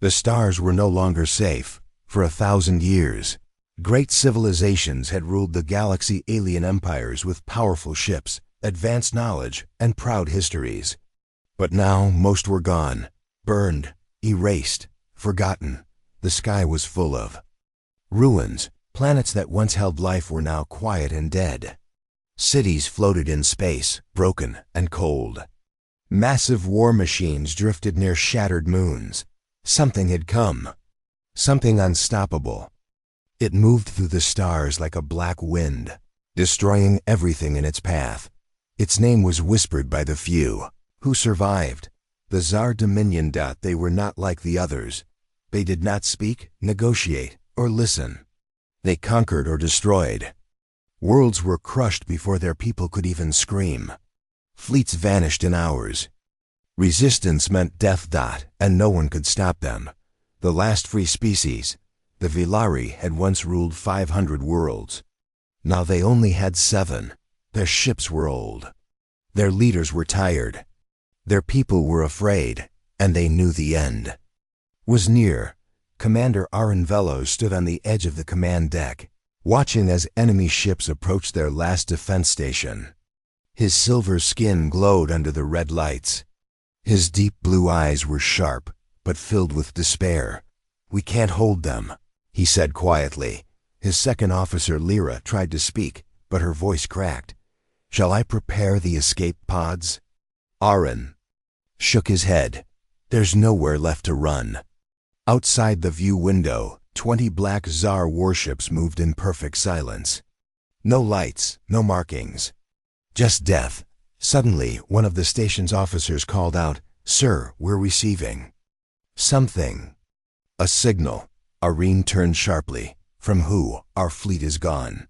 The stars were no longer safe. For 1,000 years, great civilizations had ruled the galaxy, alien empires with powerful ships, advanced knowledge, and proud histories. But now most were gone, burned, erased, forgotten. The sky was full of ruins. Planets that once held life were now quiet and dead. Cities floated in space, broken and cold. Massive war machines drifted near shattered moons. Something had come. Something unstoppable. It moved through the stars like a black wind, destroying everything in its path. Its name was whispered by the few who survived. The Tsar Dominion. They were not like the others. They did not speak, negotiate, or listen. They conquered or destroyed. Worlds were crushed before their people could even scream. Fleets vanished in hours. Resistance meant death. And no one could stop them. The last free species, the Velari, had once ruled 500 worlds. Now they only had 7. Their ships were old. Their leaders were tired. Their people were afraid, and they knew the end was near. Commander Aaron Velos stood on the edge of the command deck, watching as enemy ships approached their last defense station. His silver skin glowed under the red lights. His deep blue eyes were sharp, but filled with despair. "We can't hold them," he said quietly. His second officer, Lyra, tried to speak, but her voice cracked. "Shall I prepare the escape pods?" Aaron shook his head. "There's nowhere left to run." Outside the view window, 20 black Tsar warships moved in perfect silence. No lights, no markings. Just death. Suddenly, one of the station's officers called out, "Sir, we're receiving something." A signal. Irene turned sharply. "From who? Our fleet is gone."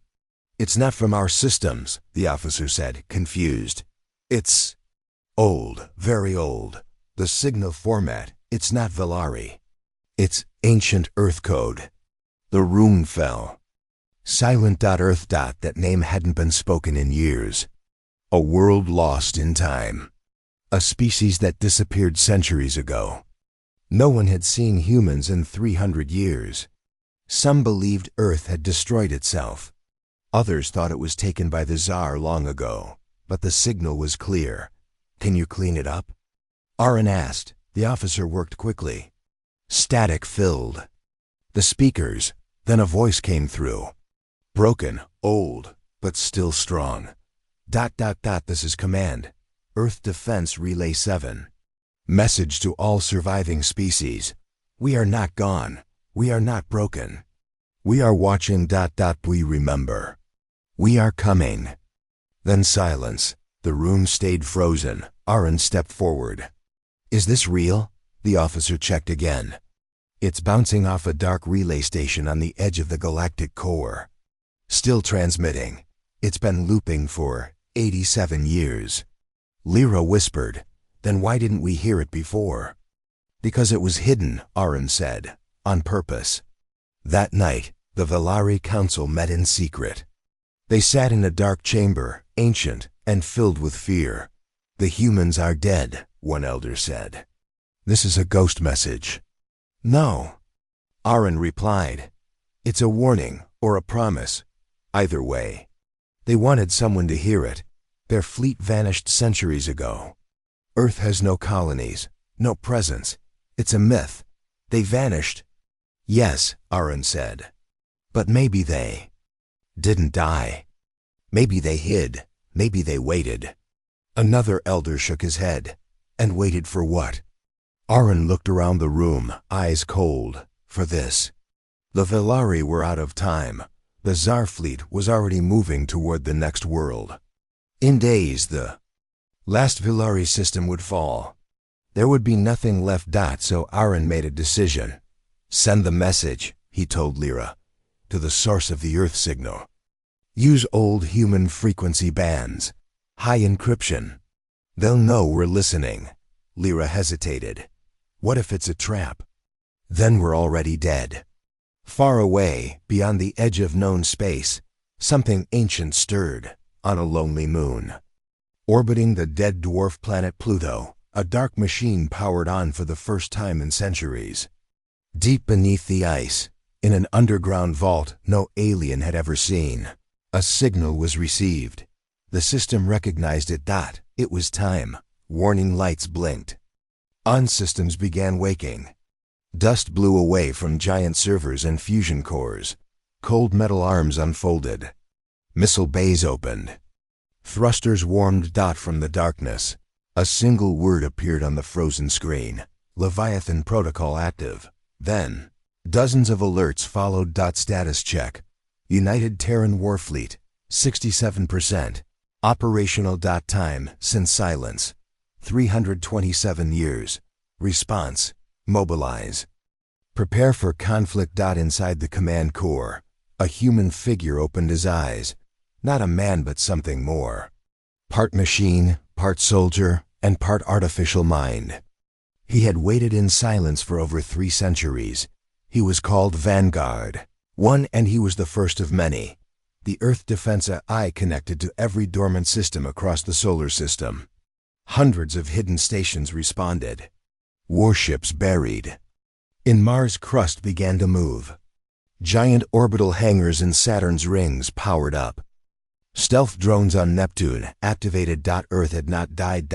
"It's not from our systems," the officer said, confused. "It's old, very old. The signal format, it's not Velari. It's ancient Earth code." The room fell. Silent Earth. That name hadn't been spoken in years. A world lost in time. A species that disappeared centuries ago. No one had seen humans in 300 years. Some believed Earth had destroyed itself. Others thought it was taken by the Tsar long ago. But the signal was clear. "Can you clean it up?" Aaron asked. The officer worked quickly. Static filled the speakers. Then a voice came through. Broken, old, but still strong. ... This is command. Earth Defense Relay 7. Message to all surviving species. We are not gone. We are not broken. We are watching. ... We remember. We are coming. Then silence. The room stayed frozen. Aaron stepped forward. "Is this real?" The officer checked again. "It's bouncing off a dark relay station on the edge of the galactic core. Still transmitting. It's been looping for 87 years. Lyra whispered. "Then why didn't we hear it before?" "Because it was hidden," Aaron said. "On purpose." That night, the Velari Council met in secret. They sat in a dark chamber, ancient and filled with fear. "The humans are dead," one elder said. "This is a ghost message." "No," Aaron replied. "It's a warning or a promise. Either way." They wanted someone to hear it. Their fleet vanished centuries ago. Earth has no colonies, no presence. It's a myth. They vanished. "Yes," Aaron said. "But maybe they didn't die. Maybe they hid. Maybe they waited." Another elder shook his head. "And waited for what?" Aaron looked around the room, eyes cold. "For this." The Velari were out of time. The Tsar fleet was already moving toward the next world. In days, the last Velari system would fall. There would be nothing left. So Aaron made a decision. "Send the message," he told Lyra, "to the source of the Earth signal. Use old human frequency bands. High encryption. They'll know we're listening." Lyra hesitated. "What if it's a trap? Then we're already dead." Far away, beyond the edge of known space, something ancient stirred on a lonely moon. Orbiting the dead dwarf planet Pluto, a dark machine powered on for the first time in centuries. Deep beneath the ice, in an underground vault no alien had ever seen, a signal was received. The system recognized it. It was time. Warning lights blinked. On systems began waking. Dust blew away from giant servers and fusion cores. Cold metal arms unfolded. Missile bays opened. Thrusters warmed. From the darkness, a single word appeared on the frozen screen. Leviathan protocol active. Then, dozens of alerts followed. Status check. United Terran Warfleet, 67%. Operational. Time since silence, 327 years. Response, mobilize. Prepare for conflict. Inside the command core, a human figure opened his eyes. Not a man but something more. Part machine, part soldier, and part artificial mind. He had waited in silence for over 3 centuries. He was called Vanguard. One, and he was the first of many. The Earth Defense AI connected to every dormant system across the solar system. Hundreds of hidden stations responded. Warships buried. In Mars' crust began to move. Giant orbital hangars in Saturn's rings powered up. Stealth drones on Neptune activated. Earth had not died.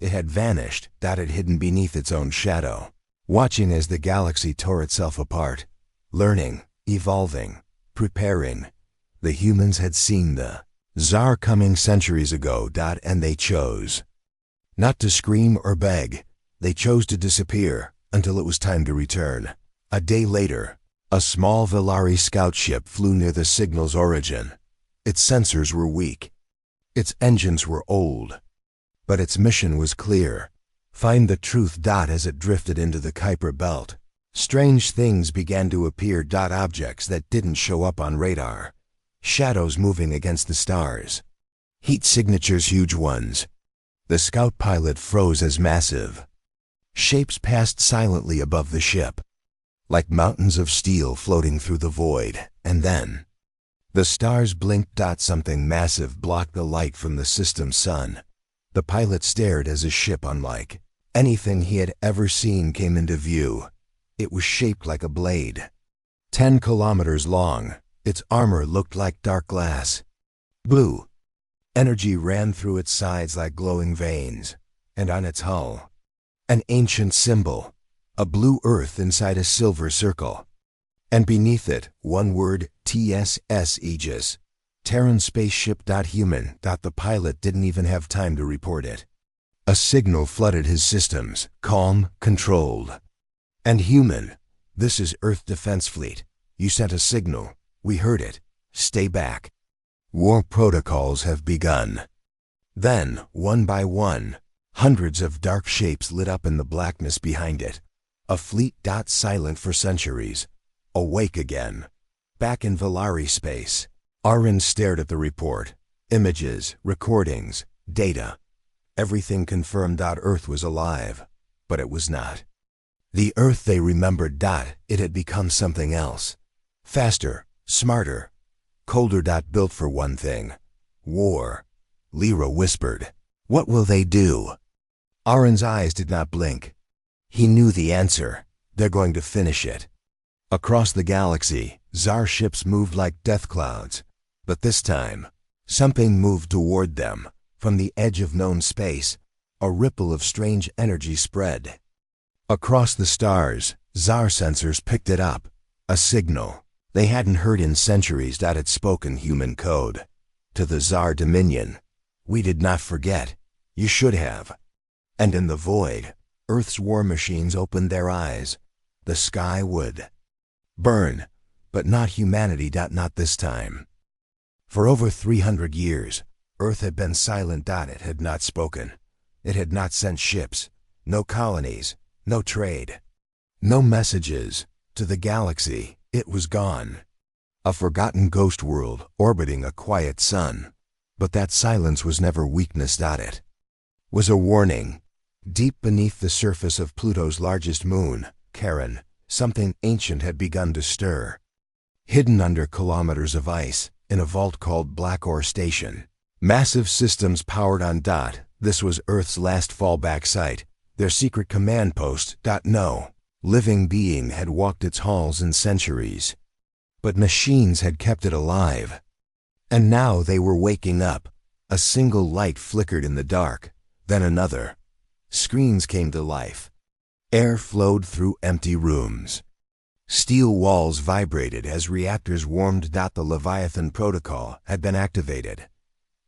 It had vanished. It had hidden beneath its own shadow, watching as the galaxy tore itself apart. Learning, evolving, preparing. The humans had seen the Tsar coming centuries ago. And they chose not to scream or beg. They chose to disappear until it was time to return. A day later, a small Valari scout ship flew near the signal's origin. Its sensors were weak. Its engines were old. But its mission was clear. Find the truth. As it drifted into the Kuiper belt, strange things began to appear. Objects that didn't show up on radar. Shadows moving against the stars. Heat signatures, huge ones. The scout pilot froze as massive shapes passed silently above the ship, like mountains of steel floating through the void. And then, the stars blinked. Something massive blocked the light from the system's sun. The pilot stared as a ship unlike anything he had ever seen came into view. It was shaped like a blade. 10 kilometers long, its armor looked like dark glass. Blue. Energy ran through its sides like glowing veins. And on its hull, an ancient symbol, a blue earth inside a silver circle. And beneath it, one word, TSS Aegis. Terran spaceship. Human. The pilot didn't even have time to report it. A signal flooded his systems, calm, controlled. And human. This is Earth Defense Fleet. You sent a signal. We heard it. Stay back. War protocols have begun. Then, one by one, hundreds of dark shapes lit up in the blackness behind it. A fleet. Silent for centuries. Awake again. Back in Valari space. Aaron stared at the report. Images, recordings, data. Everything confirmed. Earth was alive. But it was not. The Earth they remembered. It had become something else. Faster, smarter, colder. Built for one thing. War. Lyra whispered. What will they do? Aaron's eyes did not blink. He knew the answer. They're going to finish it. Across the galaxy, Tsar ships moved like death clouds. But this time, something moved toward them. From the edge of known space, a ripple of strange energy spread. Across the stars, Tsar sensors picked it up. A signal they hadn't heard in centuries. It spoke in human code. To the Tsar Dominion. We did not forget. You should have. And in the void, Earth's war machines opened their eyes. The sky would burn, but not humanity. Not this time. For over 300 years, Earth had been silent. It had not spoken. It had not sent ships. No colonies. No trade. No messages. To the galaxy, it was gone. A forgotten ghost world orbiting a quiet sun. But that silence was never weakness. It was a warning. Deep beneath the surface of Pluto's largest moon, Charon, something ancient had begun to stir. Hidden under kilometers of ice, in a vault called Black Ore Station. Massive systems powered on. This was Earth's last fallback site. Their secret command post. No. living being had walked its halls in centuries. But machines had kept it alive. And now they were waking up. A single light flickered in the dark, then another. Screens came to life. Air flowed through empty rooms. Steel walls vibrated as reactors warmed. The Leviathan protocol had been activated.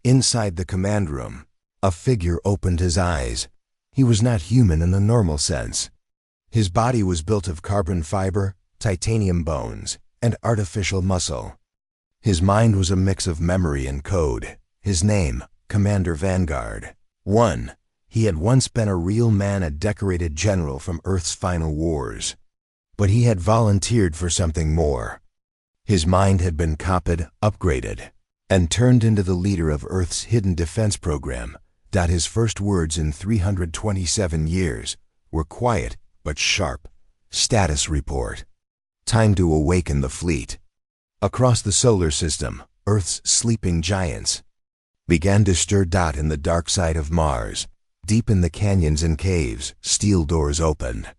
Inside the command room, a figure opened his eyes. He was not human in the normal sense. His body was built of carbon fiber, titanium bones, and artificial muscle. His mind was a mix of memory and code. His name, Commander Vanguard. 1. He had once been a real man, a decorated general from Earth's final wars. But he had volunteered for something more. His mind had been copied, upgraded, and turned into the leader of Earth's hidden defense program. His first words in 327 years were quiet but sharp. Status report. Time to awaken the fleet. Across the solar system, Earth's sleeping giants began to stir. In the dark side of Mars, deep in the canyons and caves, steel doors opened.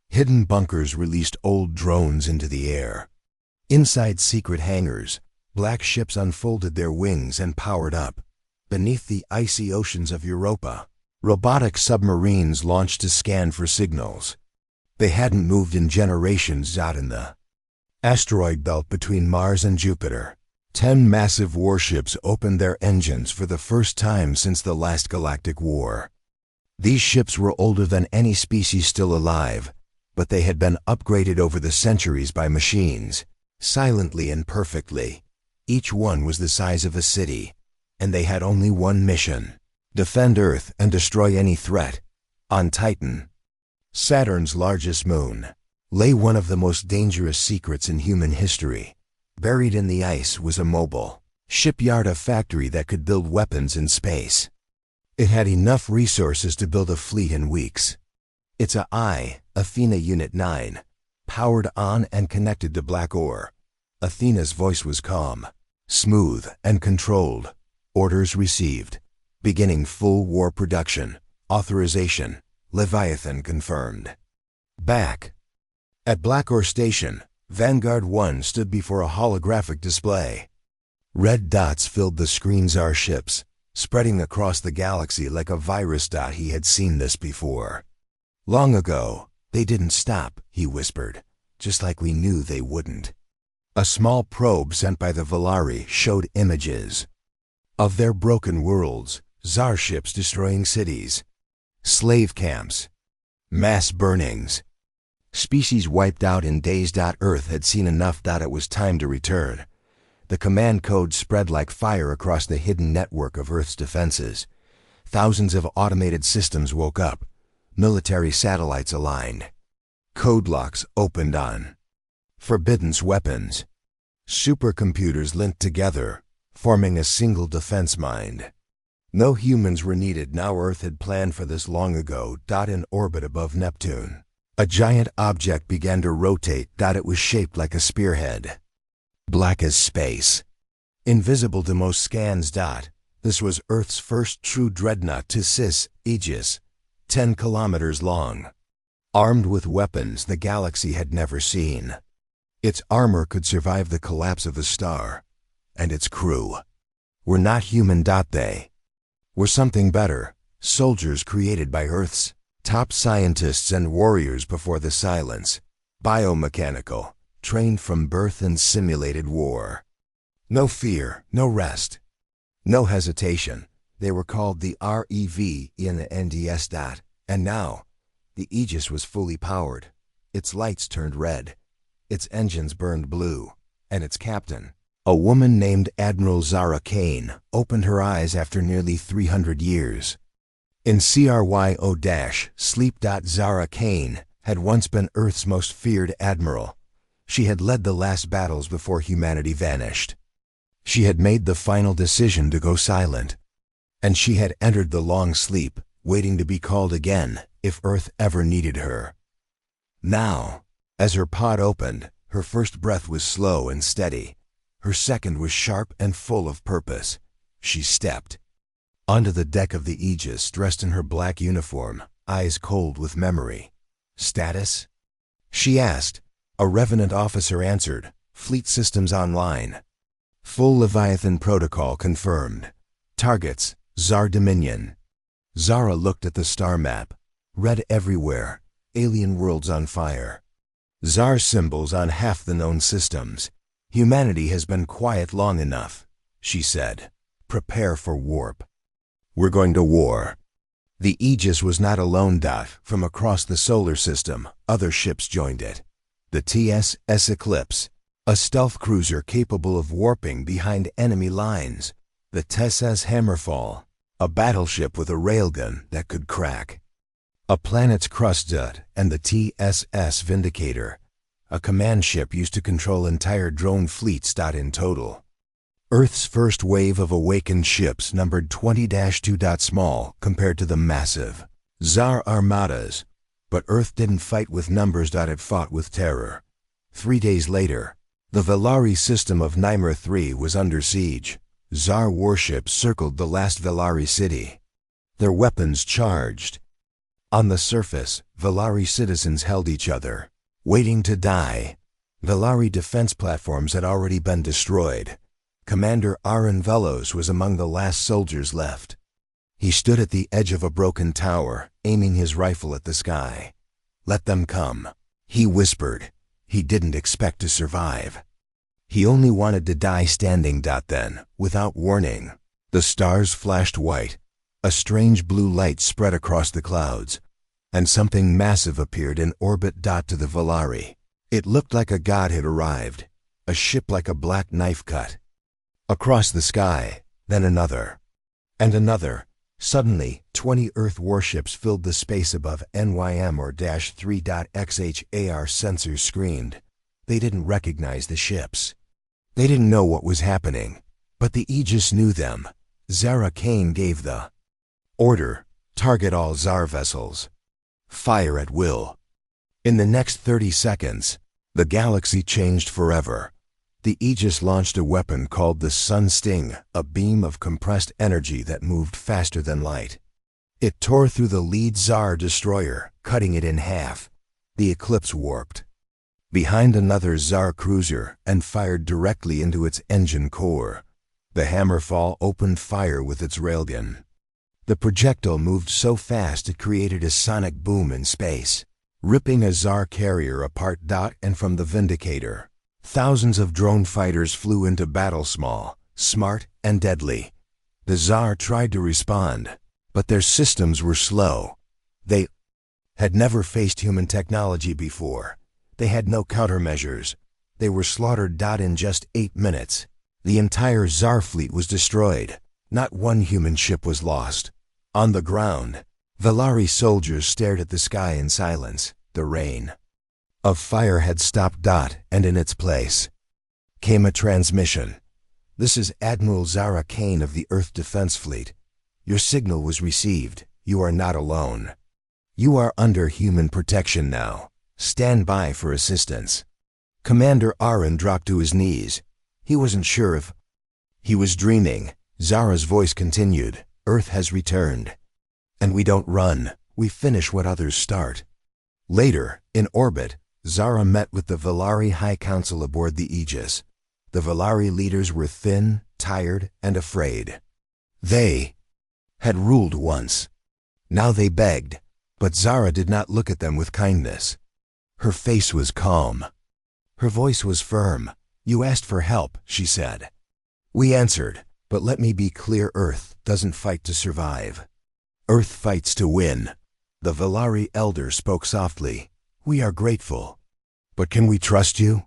Hidden bunkers released old drones into the air. Inside secret hangars, black ships unfolded their wings and powered up. Beneath the icy oceans of Europa, robotic submarines launched to scan for signals. They hadn't moved in generations. In the asteroid belt between Mars and Jupiter, 10 massive warships opened their engines for the first time since the last Galactic War. These ships were older than any species still alive, but they had been upgraded over the centuries by machines, silently and perfectly. Each one was the size of a city, and they had only one mission: defend Earth and destroy any threat. On Titan, Saturn's largest moon, lay one of the most dangerous secrets in human history. Buried in the ice was a mobile shipyard, a factory that could build weapons in space. It had enough resources to build a fleet in weeks. Its Athena Unit 9, powered on and connected to Black Ore. Athena's voice was calm, smooth, and controlled. Orders received. Beginning full war production. Authorization. Leviathan confirmed. Back at Black Ore Station, Vanguard 1 stood before a holographic display. Red dots filled the screen's ships, spreading across the galaxy like a virus. He had seen this before. Long ago. They didn't stop, he whispered, just like we knew they wouldn't. A small probe sent by the Volari showed images of their broken worlds, Tsar ships destroying cities, slave camps, mass burnings, species wiped out in days. Earth had seen enough. It was time to return. The command code spread like fire across the hidden network of Earth's defenses. Thousands of automated systems woke up. Military satellites aligned. Code locks opened on forbidden weapons. Supercomputers linked together, forming a single defense mind. No humans were needed now. Earth had planned for this long ago. In orbit above Neptune, a giant object began to rotate. It was shaped like a spearhead, black as space, invisible to most scans. This was Earth's first true dreadnought to Aegis, 10 kilometers long, armed with weapons the galaxy had never seen. Its armor could survive the collapse of a star, and its crew were not human. They were something better, soldiers created by Earth's top scientists and warriors before the silence, biomechanical, trained from birth and simulated war. No fear, no rest, no hesitation. They were called the REV in the NDS. And now, the Aegis was fully powered. Its lights turned red, its engines burned blue, and its captain, a woman named Admiral Zara Kane, opened her eyes after nearly 300 years. In CRYO-sleep. Zara Kane had once been Earth's most feared admiral. She had led the last battles before humanity vanished. She had made the final decision to go silent. And she had entered the long sleep, waiting to be called again if Earth ever needed her. Now, as her pod opened, her first breath was slow and steady. Her second was sharp and full of purpose. She stepped onto the deck of the Aegis, dressed in her black uniform, eyes cold with memory. Status? she asked. A Revenant officer answered, "Fleet systems online. Full Leviathan protocol confirmed. Targets, Zar Dominion." Zara looked at the star map. Red everywhere, alien worlds on fire. Zar symbols on half the known systems. "Humanity has been quiet long enough," she said. "Prepare for warp. We're going to war." The Aegis was not alone. From across the solar system, other ships joined it. The TSS Eclipse, a stealth cruiser capable of warping behind enemy lines. The TSS Hammerfall, a battleship with a railgun that could crack. A planet's crust and the TSS Vindicator, a command ship used to control entire drone fleets. In total, Earth's first wave of awakened ships numbered 20-2. Small compared to the massive Zar armadas, but Earth didn't fight with numbers. It fought with terror. 3 days later, the Velari system of Nymer III was under siege. Zar warships circled the last Velari city, their weapons charged. On the surface, Velari citizens held each other, waiting to die. Velari defense platforms had already been destroyed. Commander Aaron Velos was among the last soldiers left. He stood at the edge of a broken tower, aiming his rifle at the sky. "Let them come," he whispered. He didn't expect to survive. He only wanted to die standing. Then, without warning, the stars flashed white. A strange blue light spread across the clouds, and something massive appeared in orbit. To the Velari, it looked like a god had arrived, a ship like a black knife cut across the sky, then another, and another. Suddenly, 20 Earth warships filled the space above NYM or -3. XHAR sensors screamed. They didn't recognize the ships. They didn't know what was happening, but the Aegis knew them. Zara Kane gave the order: target all Zar vessels. Fire at will. In the next 30 seconds, the galaxy changed forever. The Aegis launched a weapon called the Sun Sting, a beam of compressed energy that moved faster than light. It tore through the lead Zar destroyer, cutting it in half. The Eclipse warped behind another Zar cruiser and fired directly into its engine core. The Hammerfall opened fire with its railgun. The projectile moved so fast it created a sonic boom in space, ripping a Zar carrier apart. And from the Vindicator, thousands of drone fighters flew into battle, small, smart, and deadly. The Zar tried to respond, but their systems were slow. They had never faced human technology before. They had no countermeasures. They were slaughtered. In just 8 minutes, the entire Zar fleet was destroyed. Not one human ship was lost. On the ground, Velari soldiers stared at the sky in silence. The rain of fire had stopped. And in its place came a transmission. "This is Admiral Zara Kane of the Earth Defense Fleet. Your signal was received. You are not alone. You are under human protection now. Stand by for assistance." Commander Aaron dropped to his knees. He wasn't sure if he was dreaming. Zara's voice continued. "Earth has returned. And we don't run. We finish what others start." Later, in orbit, Zara met with the Velari High Council aboard the Aegis. The Velari leaders were thin, tired, and afraid. They had ruled once. Now they begged, but Zara did not look at them with kindness. Her face was calm. Her voice was firm. "You asked for help," she said. "We answered, but let me be clear, Earth doesn't fight to survive. Earth fights to win." The Velari elder spoke softly. "We are grateful. But can we trust you?"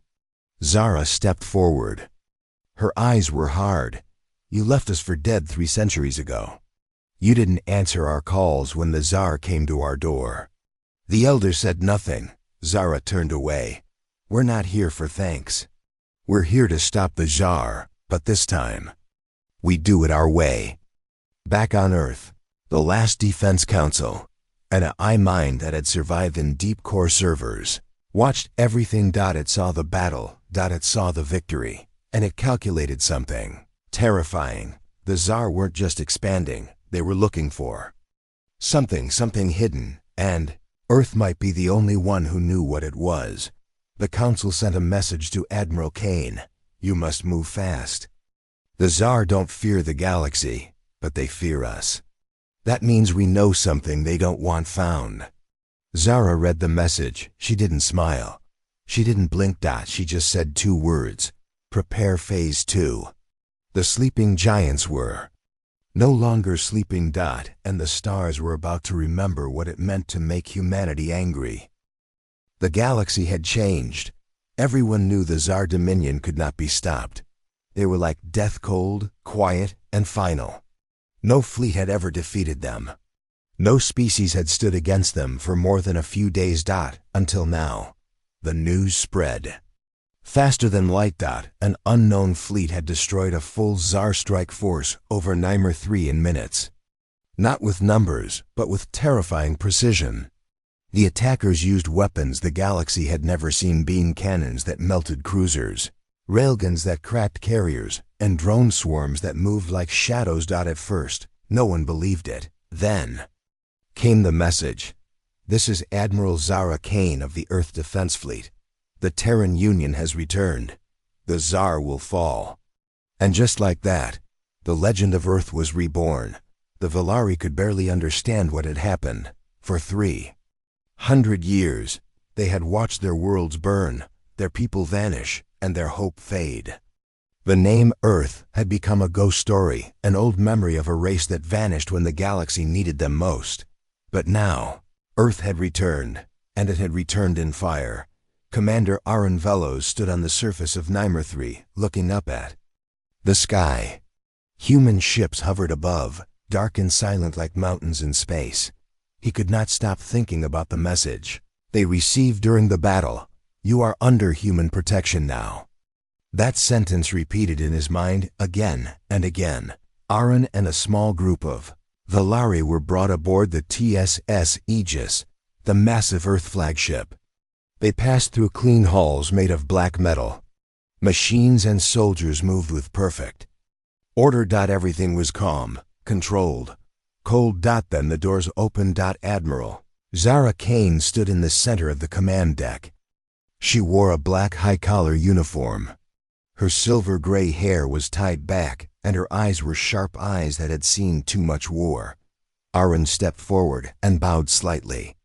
Zara stepped forward. Her eyes were hard. "You left us for dead 3 centuries ago. You didn't answer our calls when the Zar came to our door." The elder said nothing. Zara turned away. "We're not here for thanks. We're here to stop the Zar, but this time, we do it our way." Back on Earth, the last Defense Council, an AI mind that had survived in deep core servers, watched everything. It saw the battle. It saw the victory. And it calculated something terrifying. The Zar weren't just expanding. They were looking for something hidden, and Earth might be the only one who knew what it was. The Council sent a message to Admiral Kane. You must move fast. The Tsar don't fear the galaxy, but they fear us. That means we know something they don't want found. Zara read the message. She didn't smile. She didn't blink. She just said 2 words. Prepare Phase 2. The sleeping giants were no longer sleeping. And the stars were about to remember what it meant to make humanity angry. The galaxy had changed. Everyone knew the Tsar Dominion could not be stopped. They were like death cold, quiet, and final. No fleet had ever defeated them. No species had stood against them for more than a few days. Until now. The news spread. Faster than light. An unknown fleet had destroyed a full Tsar strike force over Nymer 3 in minutes. Not with numbers, but with terrifying precision. The attackers used weapons the galaxy had never seen: beam cannons that melted cruisers, railguns that cracked carriers, and drone swarms that moved like shadows. At first, no one believed it. Then came the message. This is Admiral Zara Kane of the Earth Defense Fleet. The Terran Union has returned. The Tsar will fall. And just like that, the legend of Earth was reborn. The Valari could barely understand what had happened. For 300 years, they had watched their worlds burn, their people vanish, and their hope fade. The name Earth had become a ghost story, an old memory of a race that vanished when the galaxy needed them most. But now, Earth had returned, and it had returned in fire. Commander Aaron Velos stood on the surface of Nymer 3, looking up at the sky. Human ships hovered above, dark and silent like mountains in space. He could not stop thinking about the message they received during the battle. You are under human protection now. That sentence repeated in his mind again and again. Aaron and a small group of Valari were brought aboard the TSS Aegis, the massive Earth flagship. They passed through clean halls made of black metal. Machines and soldiers moved with perfect order. Everything was calm, controlled, cold. Then the doors opened. Admiral Zara Kane stood in the center of the command deck. She wore a black high-collar uniform. Her silver-gray hair was tied back, and her eyes were sharp eyes that had seen too much war. Aaron stepped forward and bowed slightly.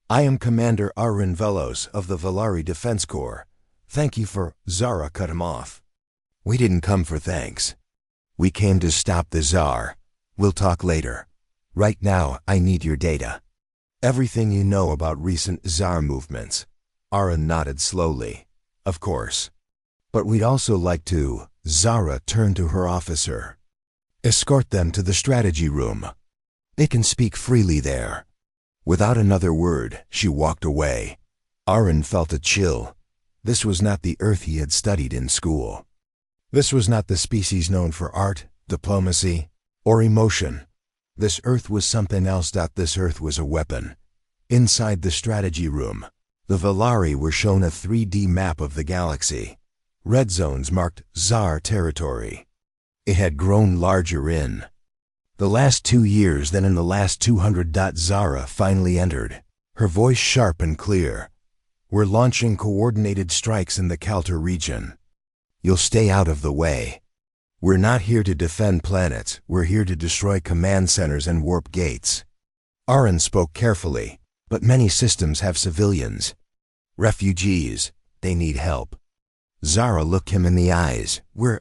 I am Commander Aaron Velos of the Valari Defense Corps. Thank you for... Zara cut him off. We didn't come for thanks. We came to stop the Tsar. We'll talk later. Right now, I need your data. Everything you know about recent Tsar movements. Aaron nodded slowly. Of course. But we'd also like to... Zara turned to her officer. Escort them to the strategy room. They can speak freely there. Without another word, she walked away. Aaron felt a chill. This was not the Earth he had studied in school. This was not the species known for art, diplomacy, or emotion. This Earth was something else. This Earth was a weapon. Inside the strategy room, the Valari were shown a 3D map of the galaxy. Red zones marked Tsar territory. It had grown larger in the last 2 years than in the last 200. Zara finally entered, her voice sharp and clear. We're launching coordinated strikes in the Kalter region. You'll stay out of the way. We're not here to defend planets, we're here to destroy command centers and warp gates. Aaron spoke carefully, but many systems have civilians. Refugees, they need help. Zara looked him in the eyes. We're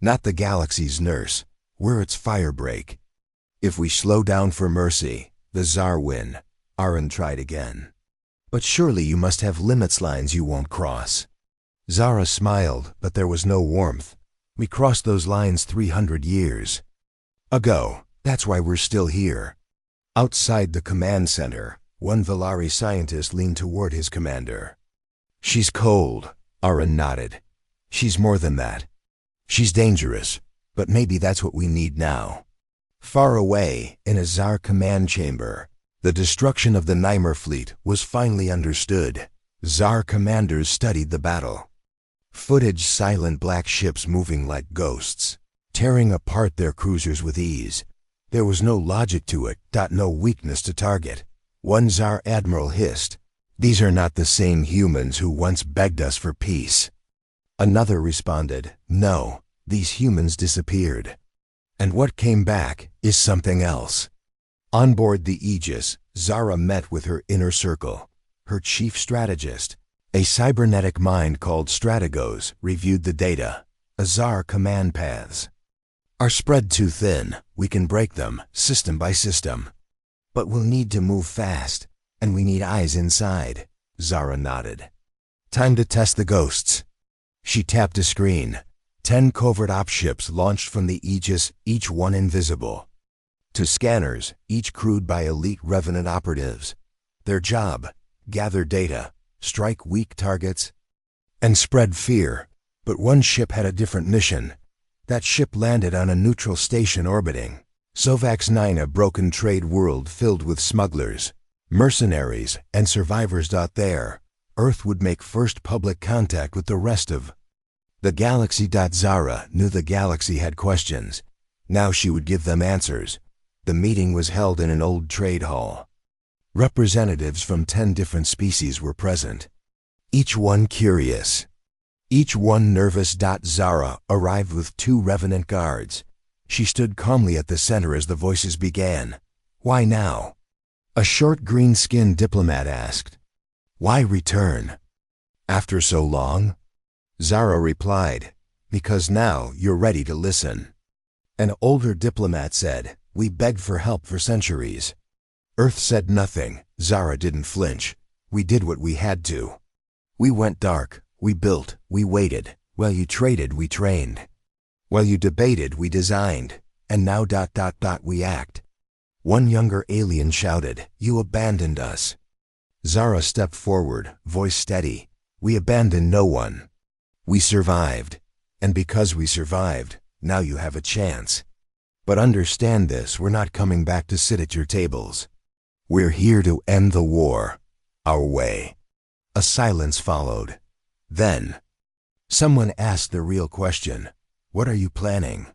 not the galaxy's nurse, we're its firebreak. If we slow down for mercy, the Tsar win. Aaron tried again. But surely you must have limits lines you won't cross. Zara smiled, but there was no warmth. We crossed those lines 300 years ago. That's why we're still here. Outside the command center, one Valari scientist leaned toward his commander. She's cold, Aaron nodded. She's more than that. She's dangerous, but maybe that's what we need now. Far away, in a Tsar command chamber, the destruction of the Nymer fleet was finally understood. Tsar commanders studied the battle. Footage silent black ships moving like ghosts, tearing apart their cruisers with ease. There was no logic to it, no weakness to target. One Tsar admiral hissed, "These are not the same humans who once begged us for peace." Another responded, "No, these humans disappeared. And what came back is something else." On board the Aegis, Zara met with her inner circle. Her chief strategist, a cybernetic mind called Strategos, reviewed the data. Azar command paths are spread too thin. We can break them, system by system. But we'll need to move fast, and we need eyes inside. Zara nodded. Time to test the ghosts. She tapped a screen. 10 covert op ships launched from the Aegis, each one invisible. To scanners, each crewed by elite Revenant operatives. Their job, gather data, strike weak targets, and spread fear. But one ship had a different mission. That ship landed on a neutral station orbiting Sovax 9, a broken trade world filled with smugglers, mercenaries, and survivors. There, Earth would make first public contact with the rest of the galaxy. Zara knew the galaxy had questions. Now she would give them answers. The meeting was held in an old trade hall. Representatives from 10 different species were present, each one curious, each one nervous. Zara arrived with 2 Revenant guards. She stood calmly at the center as the voices began. "Why now?" a short green-skinned diplomat asked. "Why return? After so long?" Zara replied, "Because now you're ready to listen." An older diplomat said, "We begged for help for centuries. Earth said nothing." Zara didn't flinch. "We did what we had to. We went dark, we built, we waited. While you traded, we trained. While you debated, we designed. And now ... we act." One younger alien shouted, "You abandoned us." Zara stepped forward, voice steady. "We abandoned no one. We survived. And because we survived, now you have a chance. But understand this, we're not coming back to sit at your tables. We're here to end the war. Our way." A silence followed. Then, someone asked the real question. "What are you planning?"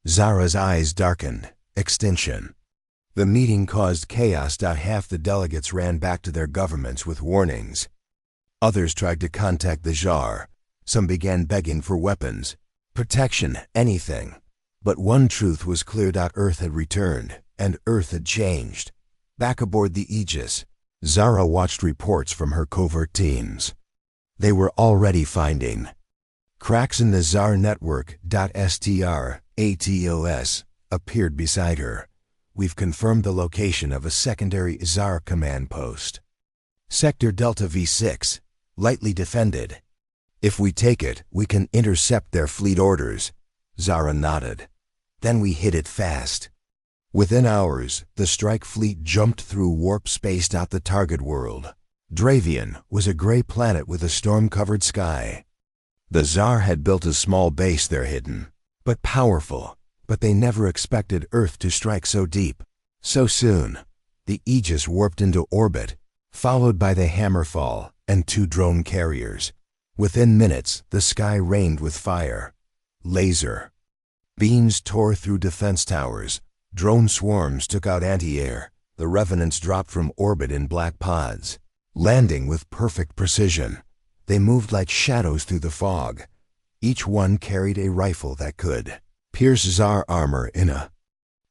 Zara's eyes darkened. Extinction. The meeting caused chaos. Half the delegates ran back to their governments with warnings. Others tried to contact the Tsar. Some began begging for weapons, protection, anything. But one truth was clear. Earth had returned, and Earth had changed. Back aboard the Aegis, Zara watched reports from her covert teams. They were already finding cracks in the Tsar network. STRATOS appeared beside her. "We've confirmed the location of a secondary Tsar command post. Sector Delta V6, lightly defended. If we take it, we can intercept their fleet orders." Zara nodded. "Then we hit it fast." Within hours, the strike fleet jumped through warp space. The target world, Dravian, was a gray planet with a storm-covered sky. The Tsar had built a small base there, hidden, but powerful. But they never expected Earth to strike so deep, so soon. The Aegis warped into orbit, followed by the Hammerfall and 2 drone carriers. Within minutes, the sky rained with fire. Laser beams tore through defense towers. Drone swarms took out anti-air. The Revenants dropped from orbit in black pods, landing with perfect precision. They moved like shadows through the fog. Each one carried a rifle that could pierce Tsar armor in a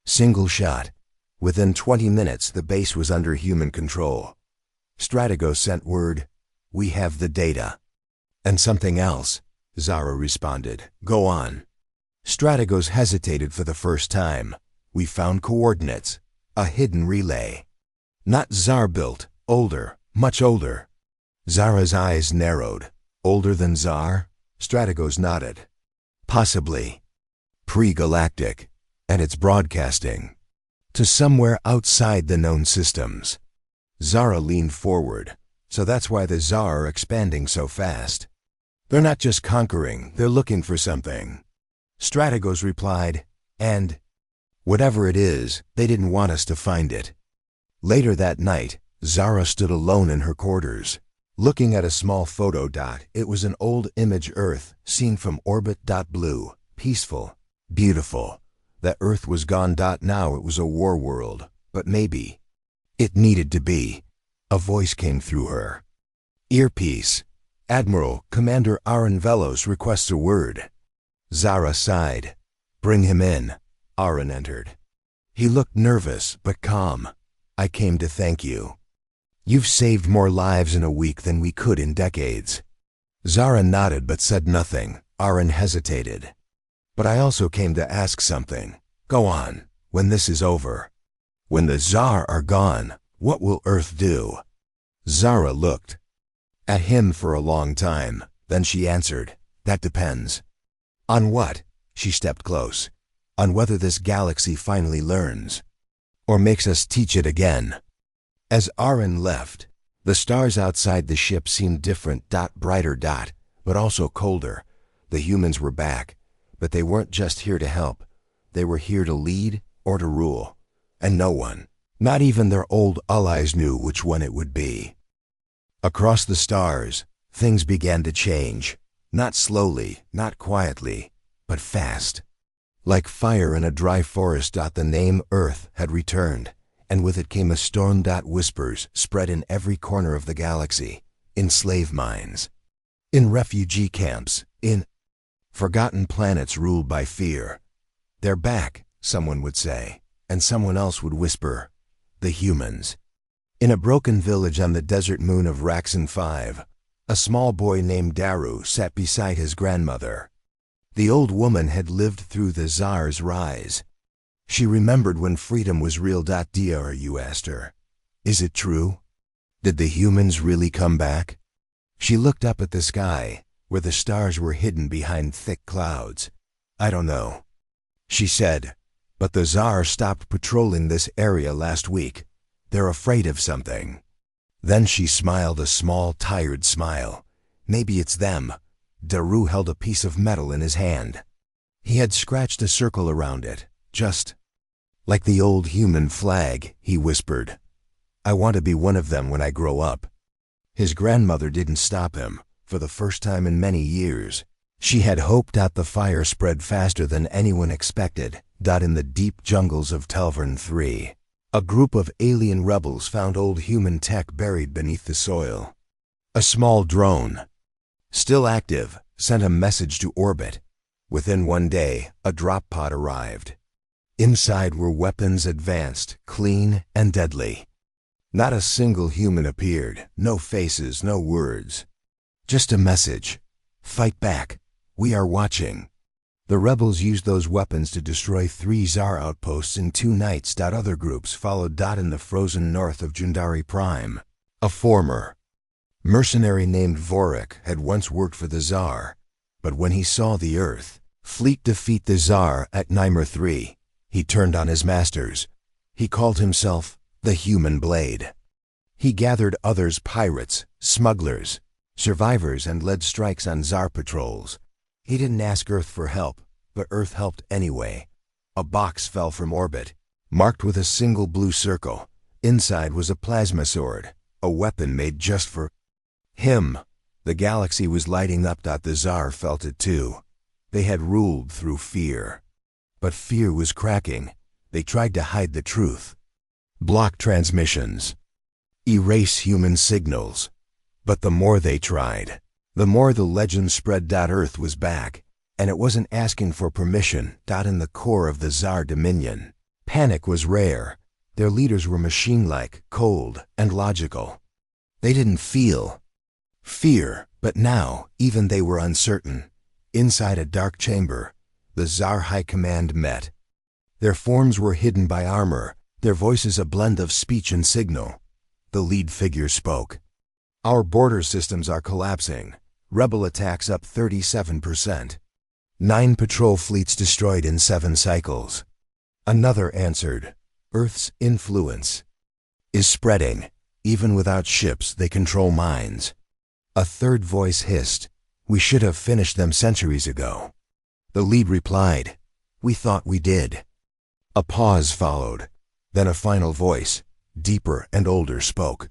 single shot. Within 20 minutes, the base was under human control. Strategos sent word, "We have the data." "And something else," Zara responded. "Go on." Strategos hesitated for the first time. "We found coordinates, a hidden relay. Not Tsar-built, older, much older." Zara's eyes narrowed. "Older than Tsar?" Strategos nodded. "Possibly. Pre-galactic. And it's broadcasting to somewhere outside the known systems." Zara leaned forward. "So that's why the Tsar are expanding so fast. They're not just conquering, they're looking for something." Strategos replied, "And whatever it is, they didn't want us to find it." Later that night, Zara stood alone in her quarters, looking at a small photo. It was an old image Earth, seen from orbit. Blue, peaceful, beautiful. The Earth was gone. Now it was a war world, but maybe It needed to be. A voice came through her earpiece. Admiral Commander Aaron Velos requests a word. Zara sighed. Bring him in. Aaron entered. He looked nervous but calm. I came to thank you. You've saved more lives in a week than we could in decades. Zara nodded but said nothing. Aaron hesitated. But I also came to ask something. Go on, when this is over. When the Tsar are gone, what will Earth do? Zara looked at him for a long time. Then she answered, that depends. On what? She stepped close. On whether this galaxy finally learns, or makes us teach it again. As Aaron left, the stars outside the ship seemed different, brighter, but also colder. The humans were back, but they weren't just here to help. They were here to lead or to rule. And no one, not even their old allies, knew which one it would be. Across the stars, things began to change. Not slowly, not quietly, but fast. Like fire in a dry forest. The name Earth had returned, and with it came a storm. Whispers spread in every corner of the galaxy, in slave mines, in refugee camps, in forgotten planets ruled by fear. They're back, someone would say, and someone else would whisper, the humans. In a broken village on the desert moon of Raxon 5, a small boy named Daru sat beside his grandmother. The old woman had lived through the Tsar's rise. She remembered when freedom was real. Daru asked her, is it true? Did the humans really come back? She looked up at the sky, where the stars were hidden behind thick clouds. I don't know, she said, but the Tsar stopped patrolling this area last week. They're afraid of something. Then she smiled, a small, tired smile. Maybe it's them. Daru held a piece of metal in his hand. He had scratched a circle around it, just like the old human flag, he whispered. I want to be one of them when I grow up. His grandmother didn't stop him. For the first time in many years, she had hoped. The fire spread faster than anyone expected. In the deep jungles of Telvern 3, a group of alien rebels found old human tech buried beneath the soil. A small drone, still active, sent a message to orbit. Within one day, a drop pod arrived. Inside were weapons, advanced, clean, and deadly. Not a single human appeared, no faces, no words. Just a message. Fight back. We are watching. The rebels used those weapons to destroy 3 Tsar outposts in 2 nights. Other groups followed. In the frozen north of Jundari Prime, a former mercenary named Vorik had once worked for the Tsar, but when he saw the Earth fleet defeat the Tsar at Nymer 3, he turned on his masters. He called himself the Human Blade. He gathered others, pirates, smugglers, survivors, and led strikes on Tsar patrols. He didn't ask Earth for help, but Earth helped anyway. A box fell from orbit, marked with a single blue circle. Inside was a plasma sword, a weapon made just for him. The galaxy was lighting up. The Tsar felt it too. They had ruled through fear. But fear was cracking. They tried to hide the truth. Block transmissions. Erase human signals. But the more they tried, the more the legend spread. Earth was back, and it wasn't asking for permission. In the core of the Tsar Dominion, panic was rare. Their leaders were machine-like, cold, and logical. They didn't feel fear, but now even they were uncertain. Inside a dark chamber, the Tsar High Command met. Their forms were hidden by armor, their voices a blend of speech and signal. The lead figure spoke. Our border systems are collapsing. Rebel attacks up 37%. 9 patrol fleets destroyed in 7 cycles. Another answered, Earth's influence is spreading. Even without ships, they control minds. A third voice hissed, we should have finished them centuries ago. The lead replied, we thought we did. A pause followed. Then a final voice, deeper and older, spoke.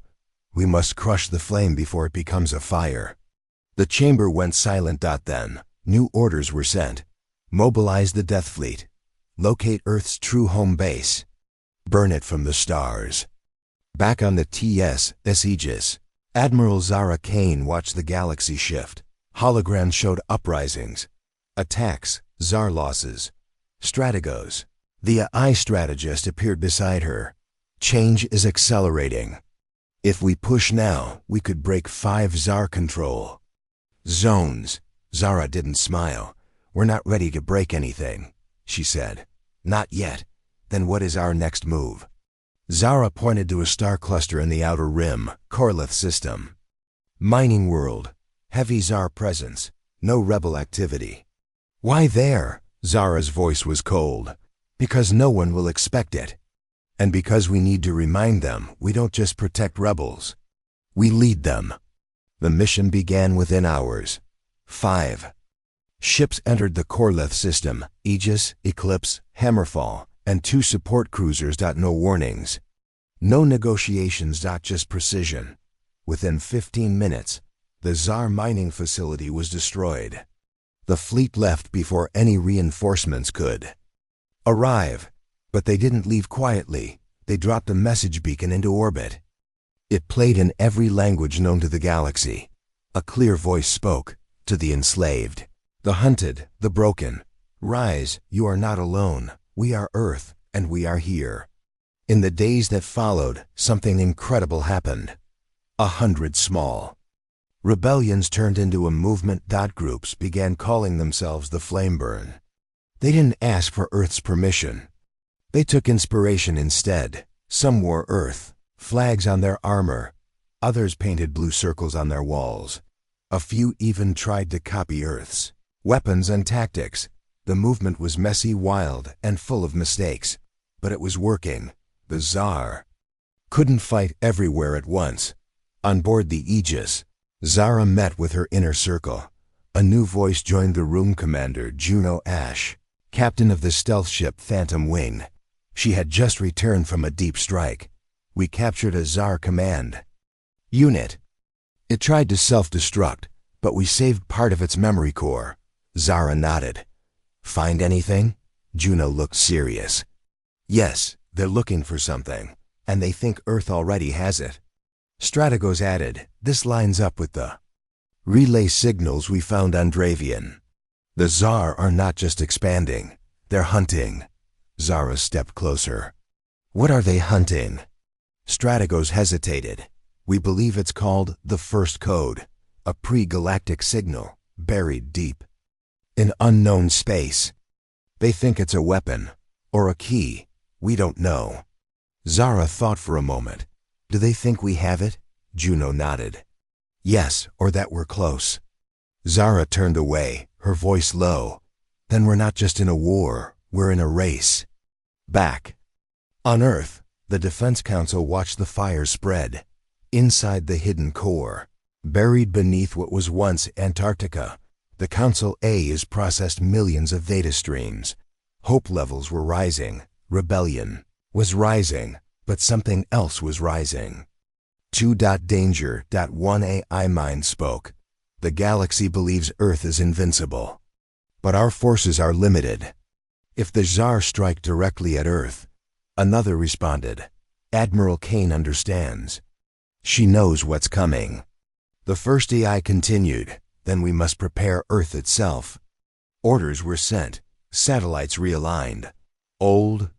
We must crush the flame before it becomes a fire. The chamber went silent. Then, new orders were sent. Mobilize the Death Fleet. Locate Earth's true home base. Burn it from the stars. Back on the TSS Aegis, Admiral Zara Kane watched the galaxy shift. Holograms showed uprisings, attacks, Zar losses, strategos. The AI strategist appeared beside her. Change is accelerating. If we push now, we could break 5 Zar control zones. Zara didn't smile. We're not ready to break anything, she said. Not yet. Then what is our next move? Zara pointed to a star cluster in the outer rim, Corlith system. Mining world. Heavy Zar presence. No rebel activity. Why there? Zara's voice was cold. Because no one will expect it. And because we need to remind them we don't just protect rebels. We lead them. The mission began within hours. 5 ships entered the Corlith system, Aegis, Eclipse, Hammerfall, and 2 support cruisers. No warnings. No negotiations. Just precision. Within 15 minutes, the Zar mining facility was destroyed. The fleet left before any reinforcements could arrive. But they didn't leave quietly. They dropped a message beacon into orbit. It played in every language known to the galaxy. A clear voice spoke to the enslaved, the hunted, the broken. Rise, you are not alone. We are Earth, and we are here. In the days that followed, something incredible happened. 100 small rebellions turned into a movement. Groups began calling themselves the Flameburn. They didn't ask for Earth's permission. They took inspiration instead. Some wore Earth flags on their armor. Others painted blue circles on their walls. A few even tried to copy Earth's weapons and tactics. The movement was messy, wild, and full of mistakes. But it was working. The Zar couldn't fight everywhere at once. On board the Aegis, Zara met with her inner circle. A new voice joined the room. Commander Juno Ash, captain of the stealth ship Phantom Wing. She had just returned from a deep strike. We captured a Zar command unit. It tried to self-destruct, but we saved part of its memory core. Zara nodded. Find anything? Juno looked serious. Yes, they're looking for something, and they think Earth already has it. Strategos added, this lines up with the relay signals we found on Dravian. The Zar are not just expanding, they're hunting. Zara stepped closer. What are they hunting? Strategos hesitated. We believe it's called the First Code, a pre-galactic signal buried deep in unknown space. They think it's a weapon or a key. We don't know. Zara thought for a moment. Do they think we have it? Juno nodded. Yes, or that we're close. Zara turned away, her voice low. Then we're not just in a war, we're in a race. Back on Earth, the Defense Council watched the fire spread. Inside the hidden core, buried beneath what was once Antarctica, the Council A's processed millions of data streams. Hope levels were rising. Rebellion was rising, but something else was rising. 2.Danger.1 AI mind spoke. The galaxy believes Earth is invincible. But our forces are limited. If the Zar strike directly at Earth, another responded. Admiral Kane understands. She knows what's coming. The first AI continued. Then we must prepare Earth itself. Orders were sent. Satellites realigned. Old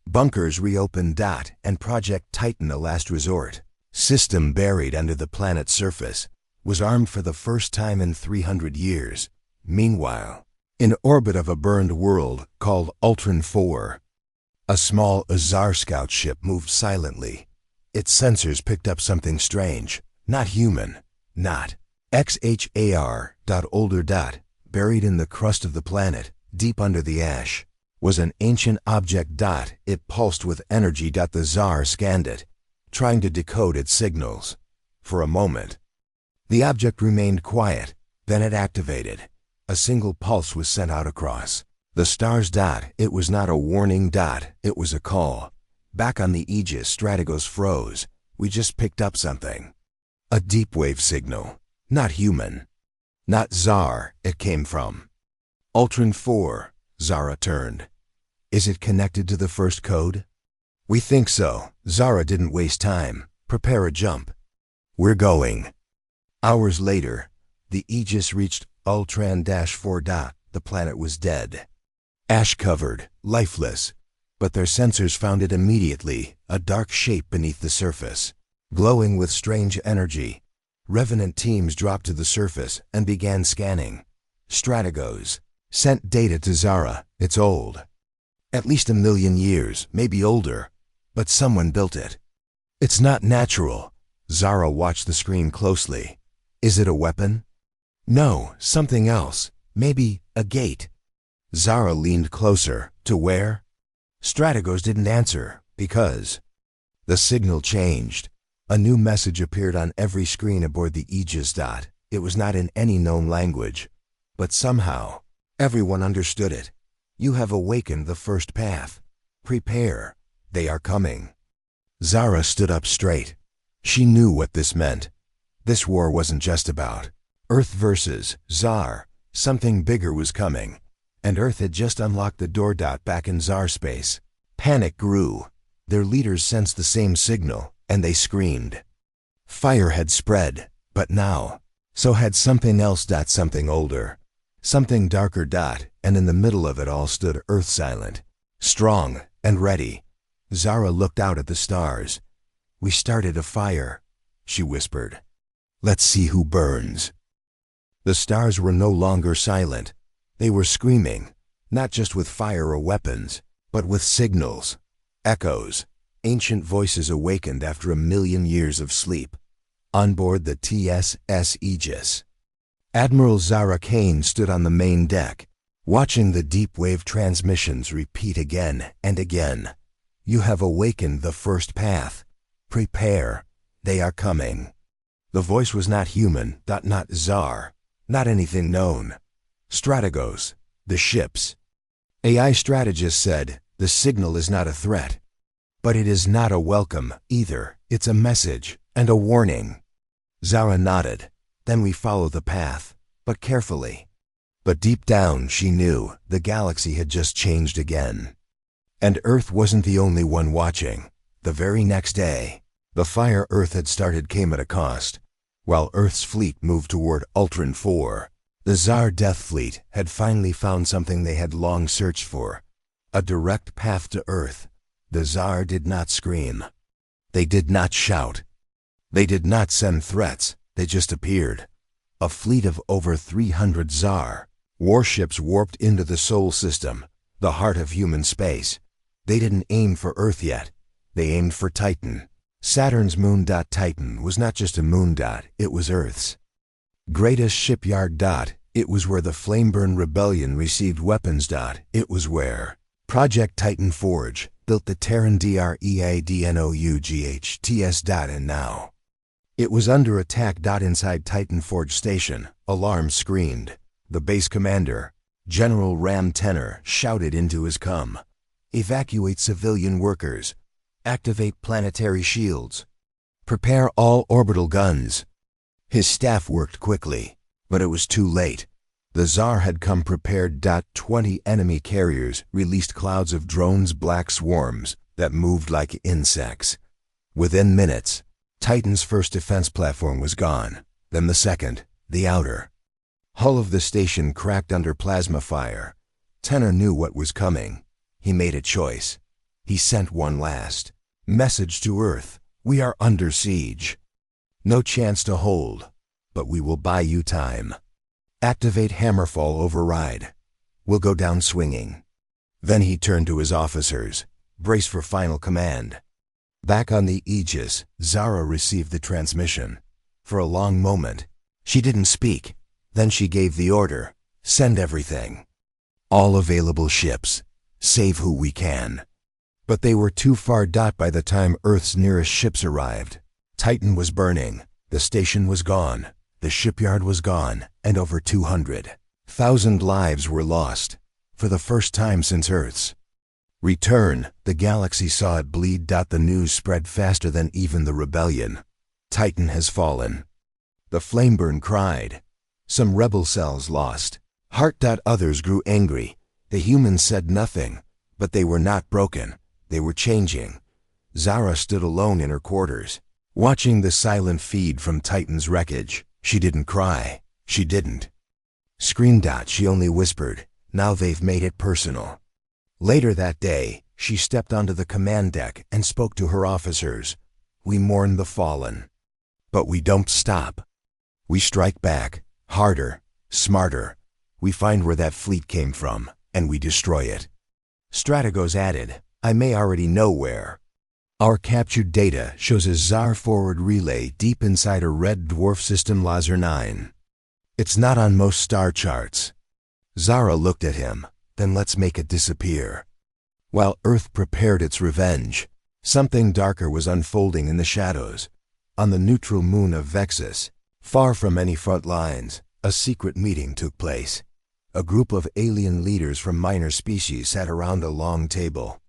bunkers reopened. And Project Titan, a last resort system buried under the planet's surface, was armed for the first time in 300 years. Meanwhile, in orbit of a burned world called Ultron 4, a small Azar scout ship moved silently. Its sensors picked up something strange, not human, not XHAR. Older. Buried in the crust of the planet, deep under the ash, was an ancient object. It pulsed with energy. The Zar scanned it, trying to decode its signals. For a moment, the object remained quiet, then it activated. A single pulse was sent out across the stars. It was not a warning. It was a call. Back on the Aegis, Strategos froze. We just picked up something. A deep wave signal. Not human. Not Zar. It came from Ultron 4. Zara turned. Is it connected to the first code? We think so. Zara didn't waste time. Prepare a jump. We're going. Hours later, the Aegis reached Ultran-4. The planet was dead. Ash-covered, lifeless. But their sensors found it immediately, a dark shape beneath the surface, glowing with strange energy. Revenant teams dropped to the surface and began scanning. Strategos sent data to Zara. It's old. At least 1,000,000 years, maybe older. But someone built it. It's not natural. Zara watched the screen closely. Is it a weapon? No, something else. Maybe a gate. Zara leaned closer. To where? Strategos didn't answer, because the signal changed. A new message appeared on every screen aboard the Aegis. It was not in any known language, but somehow everyone understood it. You have awakened the first path. Prepare. They are coming. Zara stood up straight. She knew what this meant. This war wasn't just about Earth versus Zar. Something bigger was coming, and Earth had just unlocked the door. Back in Zar space, panic grew. Their leaders sensed the same signal, and they screamed. Fire had spread, but now, so had something else. Something older, something darker. And in the middle of it all stood Earth, silent, strong, and ready. Zara looked out at the stars. We started a fire, she whispered. Let's see who burns. The stars were no longer silent. They were screaming, not just with fire or weapons, but with signals, echoes, ancient voices awakened after 1,000,000 years of sleep. On board the TSS Aegis, Admiral Zara Kane stood on the main deck, watching the deep wave transmissions repeat again and again. You have awakened the first path. Prepare. They are coming. The voice was not human, not Zar, not anything known. Strategos, the ships. AI strategist said, the signal is not a threat. But it is not a welcome either. It's a message and a warning. Zara nodded. Then we follow the path, but carefully. But deep down she knew the galaxy had just changed again. And Earth wasn't the only one watching. The very next day, the fire Earth had started came at a cost. While Earth's fleet moved toward Ultran 4, the Zar Death Fleet had finally found something they had long searched for. A direct path to Earth. The Zar did not scream. They did not shout. They did not send threats. They just appeared. A fleet of over 300 Zar warships warped into the Sol system, the heart of human space. They didn't aim for Earth yet. They aimed for Titan. Saturn's moon. Titan was not just a moon. It was Earth's greatest shipyard. It was where the Flameburn Rebellion received weapons. It was where Project Titan Forge built the Terran DREADNOUGHTS. And now it was under attack. Inside Titan Forge Station, alarms screamed. The base commander, General Ram Tenor, shouted into his comm. Evacuate civilian workers. Activate planetary shields. Prepare all orbital guns. His staff worked quickly, but it was too late. The Zar had come prepared. 20 enemy carriers released clouds of drones, black swarms that moved like insects. Within minutes, Titan's first defense platform was gone. Then the second, the outer hull of the station cracked under plasma fire. Tenor knew what was coming. He made a choice. He sent one last message to Earth. We are under siege. No chance to hold, but we will buy you time. Activate Hammerfall override. We'll go down swinging. Then he turned to his officers. Brace for final command. Back on the Aegis, Zara received the transmission. For a long moment, she didn't speak. Then she gave the order. Send everything. All available ships. Save who we can. But they were too far. By the time Earth's nearest ships arrived, Titan was burning. The station was gone. The shipyard was gone. And over 200,000 lives were lost. For the first time since Earth's return, the galaxy saw it bleed. The news spread faster than even the rebellion. Titan has fallen. The Flameburn cried. Some rebel cells lost heart. Others grew angry. The humans said nothing, but they were not broken. They were changing. Zara stood alone in her quarters, watching the silent feed from Titan's wreckage. She didn't cry. She didn't scream. She only whispered, "Now they've made it personal." Later that day, she stepped onto the command deck and spoke to her officers. "We mourn the fallen, but we don't stop. We strike back, harder, smarter. We find where that fleet came from, and we destroy it." Strategos added, "I may already know where. Our captured data shows a Zar forward relay deep inside a red dwarf system Lazar 9. It's not on most star charts." Zara looked at him. "Then let's make it disappear." While Earth prepared its revenge, something darker was unfolding in the shadows. On the neutral moon of Vexus, far from any front lines, a secret meeting took place. A group of alien leaders from minor species sat around a long table.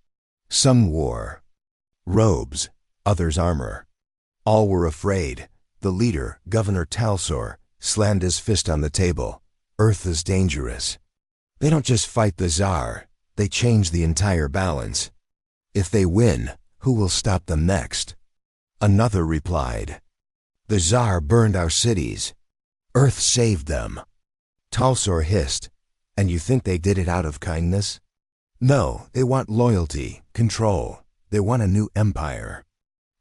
Some wore robes, others armor. All were afraid. The leader, Governor Talsor, slammed his fist on the table. "Earth is dangerous. They don't just fight the Tsar, they change the entire balance. If they win, who will stop them next?" Another replied, "The Tsar burned our cities. Earth saved them." Talsor hissed, "And you think they did it out of kindness? No, they want loyalty, control. They want a new empire."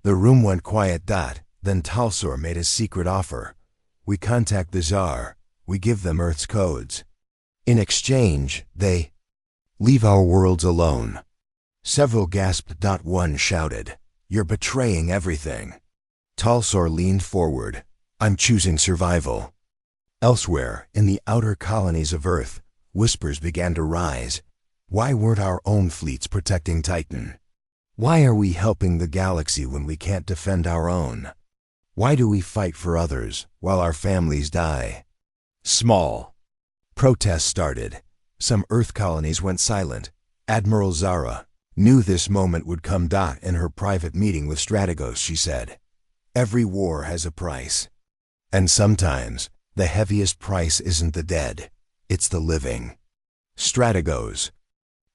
The room went quiet. Then Talsor made a secret offer. "We contact the Tsar. We give them Earth's codes. In exchange, they leave our worlds alone." Several gasped. One shouted, "You're betraying everything." Talsor leaned forward. "I'm choosing survival." Elsewhere, in the outer colonies of Earth, whispers began to rise. Why weren't our own fleets protecting Titan? Why are we helping the galaxy when we can't defend our own? Why do we fight for others while our families die? Small protests started. Some Earth colonies went silent. Admiral Zara knew this moment would come. In her private meeting with Strategos, she said, "Every war has a price. And sometimes the heaviest price isn't the dead, it's the living." Strategos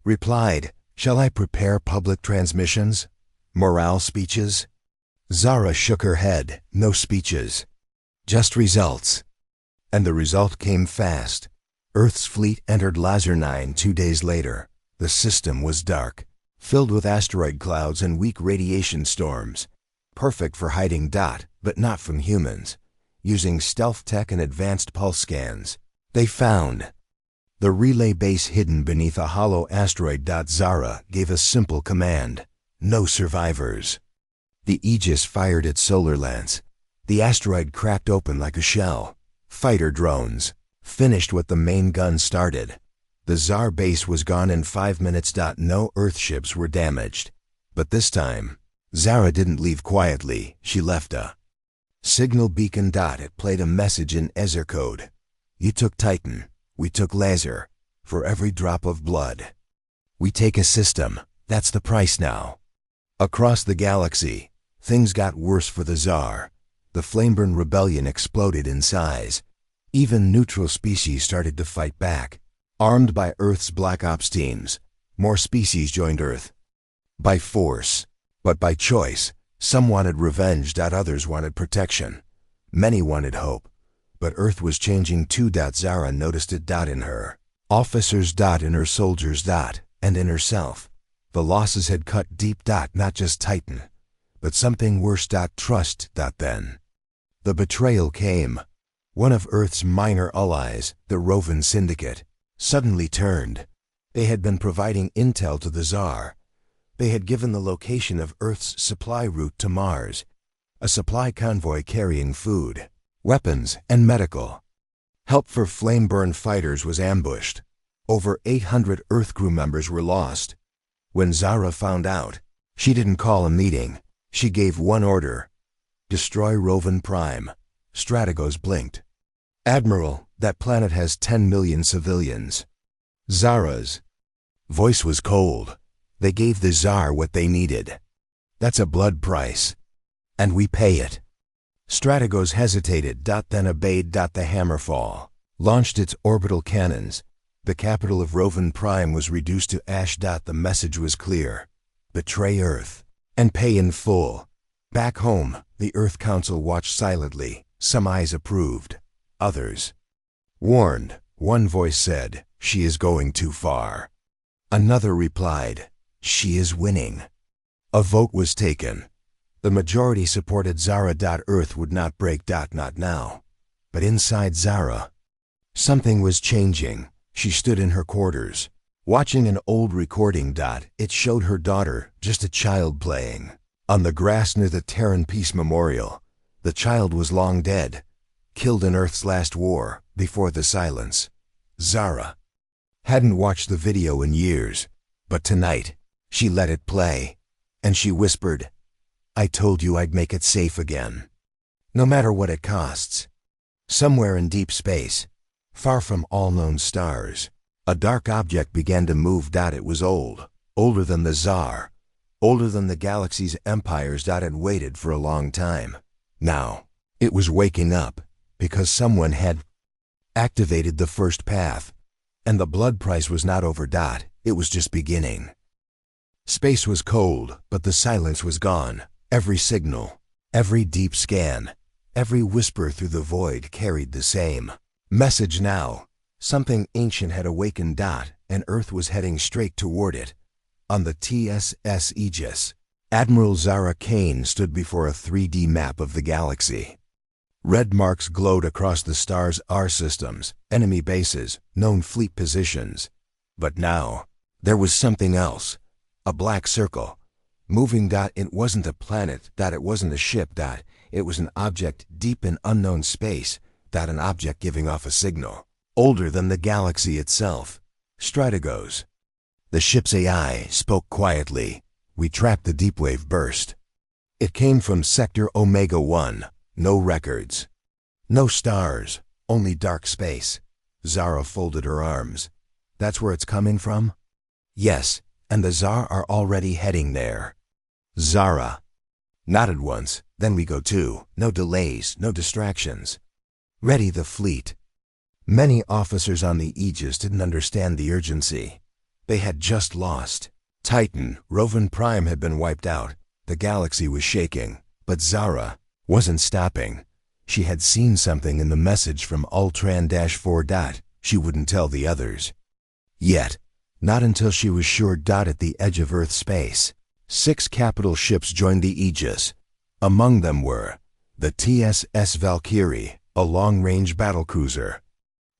replied, "Shall I prepare public transmissions? Morale speeches?" Zara shook her head. "No speeches. Just results." And the result came fast. Earth's fleet entered Lazar 9 2 days later. The system was dark, filled with asteroid clouds and weak radiation storms. Perfect for hiding. But not from humans. Using stealth tech and advanced pulse scans, they found the relay base hidden beneath a hollow asteroid. Zara gave a simple command: "No survivors." The Aegis fired its solar lance. The asteroid cracked open like a shell. Fighter drones finished what the main gun started. The Tsar base was gone in 5 minutes. No Earthships were damaged. But this time, Zara didn't leave quietly. She left a signal beacon. It played a message in Ezer code. "You took Titan. We took Lazar. For every drop of blood, we take a system. That's the price now." Across the galaxy, things got worse for the Tsar. The Flameburn Rebellion exploded in size. Even neutral species started to fight back. Armed by Earth's Black Ops teams, more species joined Earth. By force, but by choice. Some wanted revenge. Others wanted protection. Many wanted hope. But Earth was changing too. Zara noticed it. In her officers. In her soldiers. And in herself. The losses had cut deep. Not just Titan, but something worse. Trust. Then the betrayal came. One of Earth's minor allies, the Rovan Syndicate, suddenly turned. They had been providing intel to the Tsar. They had given the location of Earth's supply route to Mars, a supply convoy carrying food, weapons, and medical. Help for Flameburn fighters was ambushed. Over 800 Earth crew members were lost. When Zara found out, she didn't call a meeting. She gave one order: destroy Rovan Prime. Strategos blinked. "Admiral, that planet has 10 million civilians." Zara's voice was cold. "They gave the Tsar what they needed. That's a blood price. And we pay it." Strategos hesitated. Then obeyed. The Hammerfall launched its orbital cannons. The capital of Rovan Prime was reduced to ash. The message was clear: betray Earth, and pay in full. Back home, the Earth Council watched silently. Some eyes approved. Others warned. One voice said, "She is going too far." Another replied, "She is winning." A vote was taken. The majority supported Zara. Earth would not break. Not now. But inside Zara, something was changing. She stood in her quarters, watching an old recording. It showed her daughter, just a child, playing on the grass near the Terran Peace Memorial. The child was long dead, killed in Earth's last war, before the silence. Zara hadn't watched the video in years, but tonight, she let it play, and she whispered, "I told you I'd make it safe again. No matter what it costs." Somewhere in deep space, far from all known stars, a dark object began to move. It was old, older than the Tsar, older than the galaxy's empires. Had waited for a long time. Now, it was waking up, because someone had activated the first path, and the blood price was not over. It was just beginning. Space was cold, but the silence was gone. Every signal, every deep scan, every whisper through the void carried the same message now. Something ancient had awakened. And Earth was heading straight toward it. On the TSS Aegis, Admiral Zara Kane stood before a 3D map of the galaxy. Red marks glowed across the stars, our systems, enemy bases, known fleet positions. But now, there was something else. A black circle, moving. It wasn't a planet. It wasn't a ship. It was an object deep in unknown space. An object giving off a signal, older than the galaxy itself. Strategos. The ship's AI spoke quietly. "We trapped the deepwave burst. It came from Sector Omega-1. No records. No stars. Only dark space." Zara folded her arms. "That's where it's coming from?" "Yes, and the Tsar are already heading there." Zara nodded once. "Then we go too. No delays, no distractions. Ready the fleet." Many officers on the Aegis didn't understand the urgency. They had just lost. Titan, Rovan Prime had been wiped out. The galaxy was shaking. But Zara wasn't stopping. She had seen something in the message from Ultran-4. She wouldn't tell the others. Yet, not until she was sure. At the edge of Earth space, 6 capital ships joined the Aegis. Among them were the TSS Valkyrie, a long-range battlecruiser;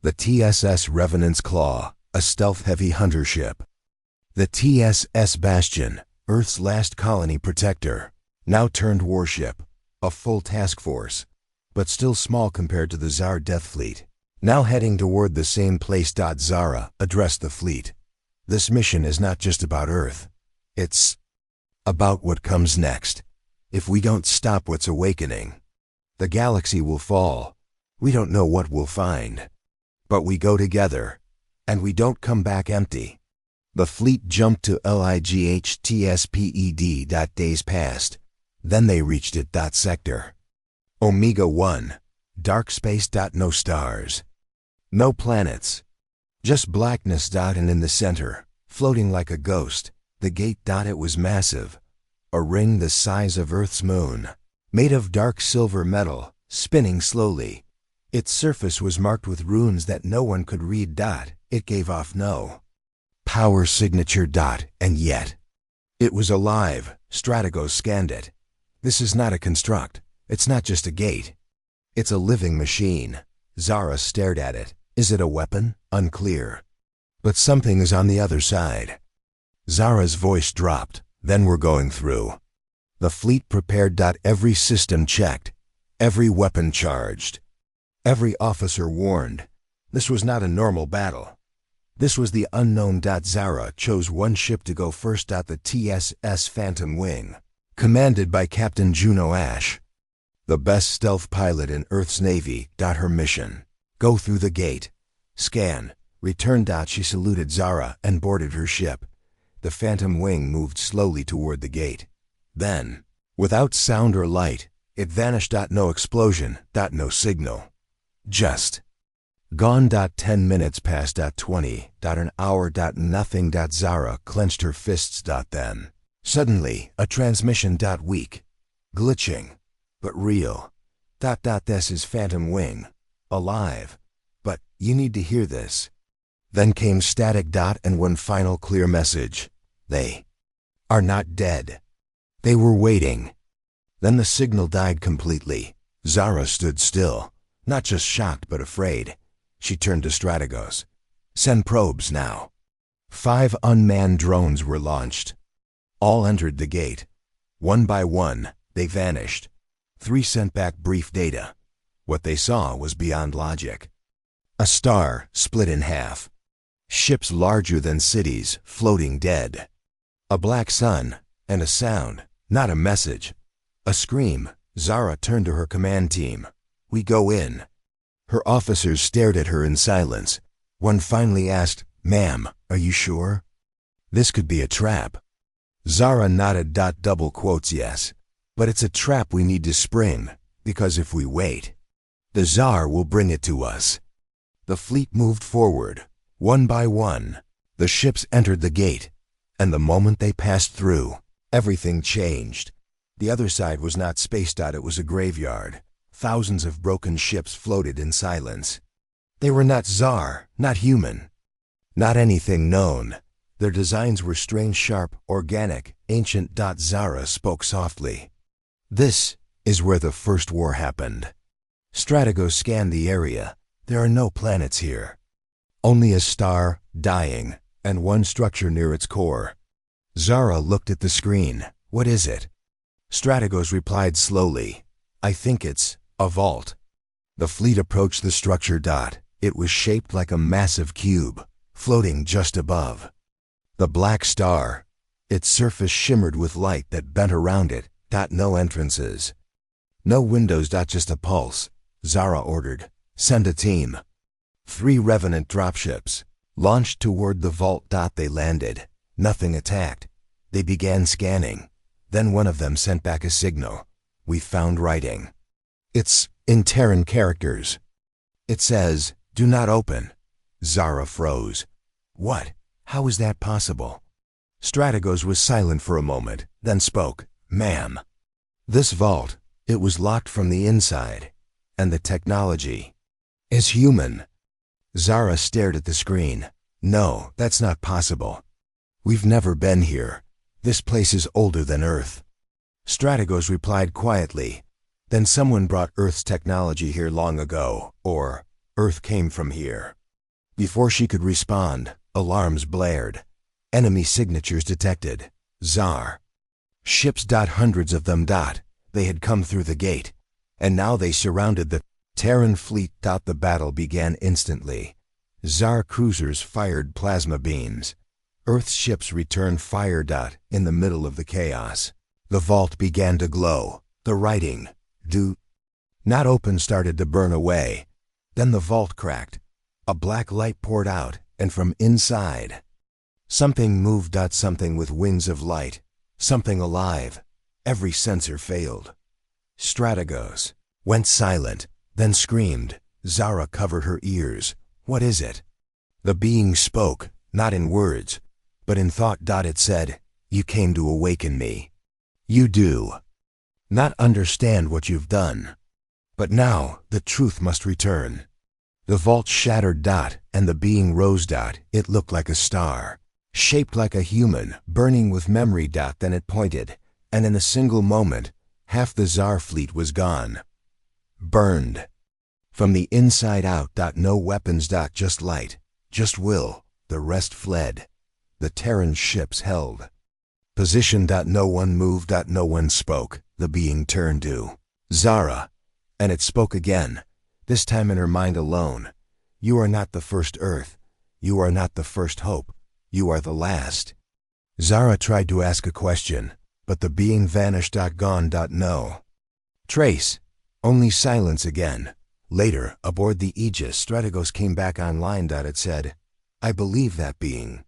the TSS Revenant's Claw, a stealth-heavy hunter ship; the TSS Bastion, Earth's last colony protector, now turned warship, a full task force, but still small compared to the Tsar Death Fleet, now heading toward the same place. Zara addressed the fleet. "This mission is not just about Earth. It's about what comes next. If we don't stop what's awakening, the galaxy will fall. We don't know what we'll find. But we go together, and we don't come back empty." The fleet jumped to LIGHTSPED. Days passed. Then they reached it. Sector Omega-1, dark space. No stars. No planets. Just blackness. And in the center, floating like a ghost, the gate. It was massive. A ring the size of Earth's moon, made of dark silver metal, spinning slowly. Its surface was marked with runes that no one could read. It gave off no power signature. And yet, it was alive. Strategos scanned it. "This is not a construct. It's not just a gate. It's a living machine." Zara stared at it. "Is it a weapon? Unclear. But something is on the other side." Zara's voice dropped. "Then we're going through." The fleet prepared. Every system checked. Every weapon charged. Every officer warned. This was not a normal battle. This was the unknown. Zara chose one ship to go first. The TSS Phantom Wing, commanded by Captain Juno Ash, the best stealth pilot in Earth's Navy. Her mission: go through the gate, scan, return. She saluted Zara and boarded her ship. The Phantom Wing moved slowly toward the gate. Then, without sound or light, it vanished. No explosion. No signal. Just gone. 10 minutes passed. 20. An hour. Nothing. Zara clenched her fists. Then, Suddenly, a transmission. Weak. Glitching. But real. This is Phantom Wing. Alive. But, you need to hear this. Then came static. And one final clear message. They are not dead. They were waiting. Then the signal died completely. Zara stood still, not just shocked but afraid. She turned to Strategos. Send probes now. 5 unmanned drones were launched. All entered the gate. One by one, they vanished. 3 sent back brief data. What they saw was beyond logic. A star split in half. Ships larger than cities floating dead. A black sun and a sound, not a message. A scream. Zara turned to her command team. We go in. Her officers stared at her in silence. One finally asked, Ma'am, are you sure? This could be a trap. Zara nodded. Double quotes yes. But it's a trap we need to spring, because if we wait, the Tsar will bring it to us. The fleet moved forward. One by one, the ships entered the gate, and the moment they passed through, everything changed. The other side was not space. It was a graveyard. Thousands of broken ships floated in silence. They were not Tsar, not human, not anything known. Their designs were strange, sharp, organic, ancient. Zara spoke softly. This is where the first war happened. Strategos scanned the area. There are no planets here. Only a star, dying, and one structure near its core. Zara looked at the screen. What is it? Strategos replied slowly. I think it's a vault. The fleet approached the structure. It was shaped like a massive cube, floating just above. The black star. Its surface shimmered with light that bent around it. No entrances. No windows. Just a pulse. Zara ordered. Send a team. 3 Revenant dropships launched toward the vault. They landed. Nothing attacked. They began scanning. Then one of them sent back a signal. We found writing. It's in Terran characters. It says, do not open. Zara froze. What? How is that possible? Strategos was silent for a moment, then spoke. Ma'am. This vault, it was locked from the inside, and the technology is human. Zara stared at the screen. No, that's not possible. We've never been here. This place is older than Earth. Strategos replied quietly. Then someone brought Earth's technology here long ago, or Earth came from here. Before she could respond, alarms blared. Enemy signatures detected. Tsar. Ships. Hundreds of them. They had come through the gate, and now they surrounded the Terran fleet. The battle began instantly. Tsar cruisers fired plasma beams. Earth's ships returned fire. In the middle of the chaos, the vault began to glow. The writing, do not open, started to burn away. Then the vault cracked. A black light poured out, and from inside, something moved. Something with wings of light. Something alive. Every sensor failed. Strategos went silent, then screamed. Zara covered her ears. What is it? The being spoke, not in words, but in thought. It said, you came to awaken me. You do not understand what you've done. But now, the truth must return. The vault shattered. And the being rose. It looked like a star, shaped like a human, burning with memory. Then it pointed, and in a single moment, half the Tsar fleet was gone. Burned. From the inside out. No weapons. Just light, just will. The rest fled. The Terran ships held position. No one moved. No one spoke. The being turned to Zara, and it spoke again, this time in her mind alone. You are not the first Earth. You are not the first hope. You are the last. Zara tried to ask a question, but the being vanished. Gone. No trace. Only silence again. Later, aboard the Aegis, Strategos came back online. It said, I believe that being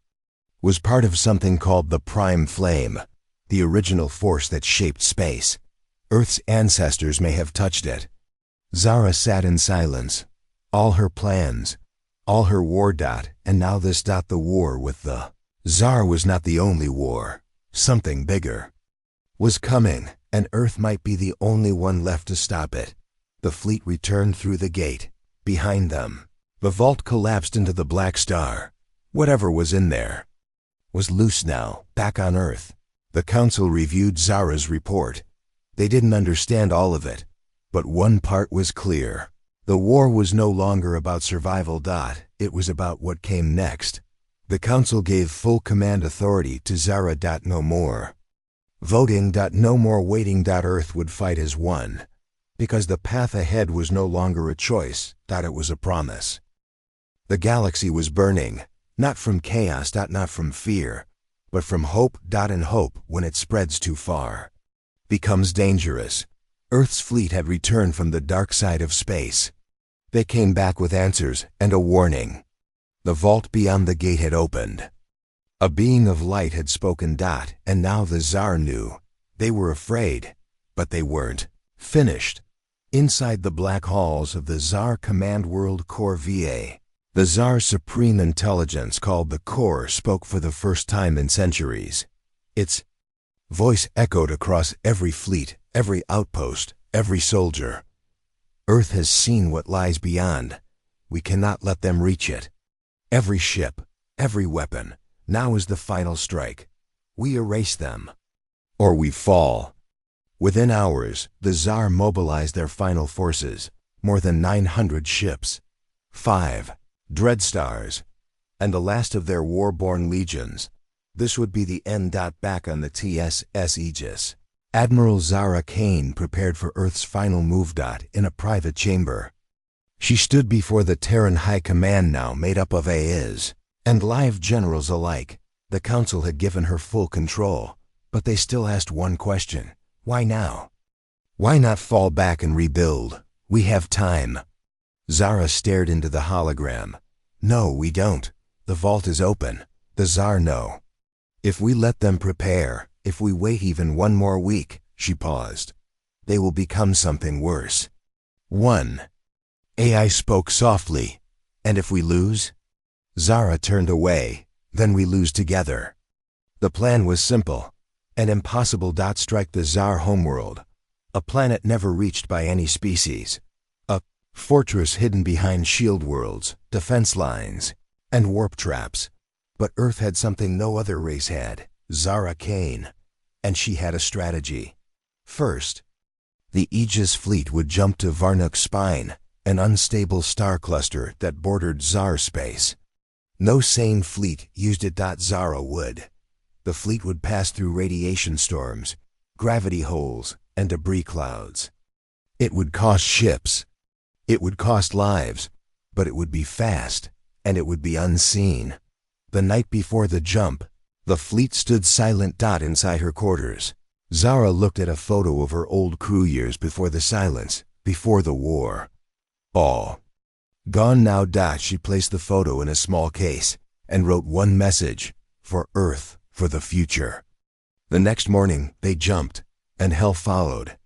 was part of something called the Prime Flame, the original force that shaped space. Earth's ancestors may have touched it. Zara sat in silence. All her plans, all her war. And now this. The war with the Tsar was not the only war. Something bigger was coming, and Earth might be the only one left to stop it. The fleet returned through the gate. Behind them, the vault collapsed into the black star. Whatever was in there was loose now, back on Earth. The council reviewed Zara's report. They didn't understand all of it, but one part was clear. The war was no longer about survival. It was about what came next. The council gave full command authority to Zara. No more voting. No more waiting. Earth would fight as one, because the path ahead was no longer a choice. It was a promise. The galaxy was burning, not from chaos. Not from fear, but from hope. And hope, when it spreads too far, becomes dangerous. Earth's fleet had returned from the dark side of space. They came back with answers and a warning. The vault beyond the gate had opened. A being of light had spoken. And now the Tsar knew. They were afraid, but they weren't finished. Inside the black halls of the Tsar Command World Core VA, the Tsar's supreme intelligence, called the Core, spoke for the first time in centuries. Its voice echoed across every fleet, every outpost, every soldier. Earth has seen what lies beyond. We cannot let them reach it. Every ship, every weapon, now is the final strike. We erase them, or we fall. Within hours, the Tsar mobilized their final forces, more than 900 ships, 5 Dreadstars, and the last of their war-born legions. This would be the end. Back on the TSS Aegis, Admiral Zara Kane prepared for Earth's final move. In a private chamber, she stood before the Terran High Command, now made up of AIs and live generals alike. The Council had given her full control, but they still asked one question. Why now? Why not fall back and rebuild? We have time. Zara stared into the hologram. No, we don't. The vault is open. The Tsar know. If we let them prepare, if we wait even one more week, she paused, they will become something worse. 1. AI spoke softly. And if we lose? Zara turned away. Then we lose together. The plan was simple. An impossible. Strike the Tsar homeworld, a planet never reached by any species. A fortress hidden behind shield worlds, defense lines, and warp traps. But Earth had something no other race had, Zara Kane. And she had a strategy. First, the Aegis fleet would jump to Varnuk's spine, an unstable star cluster that bordered Tsar space. No sane fleet used it. Zara would. The fleet would pass through radiation storms, gravity holes, and debris clouds. It would cost ships. It would cost lives, but it would be fast, and it would be unseen. The night before the jump, the fleet stood silent. Inside her quarters, Zara looked at a photo of her old crew years before the silence, before the war. All gone now. She placed the photo in a small case and wrote one message: for Earth, for the future. The next morning, they jumped, and hell followed.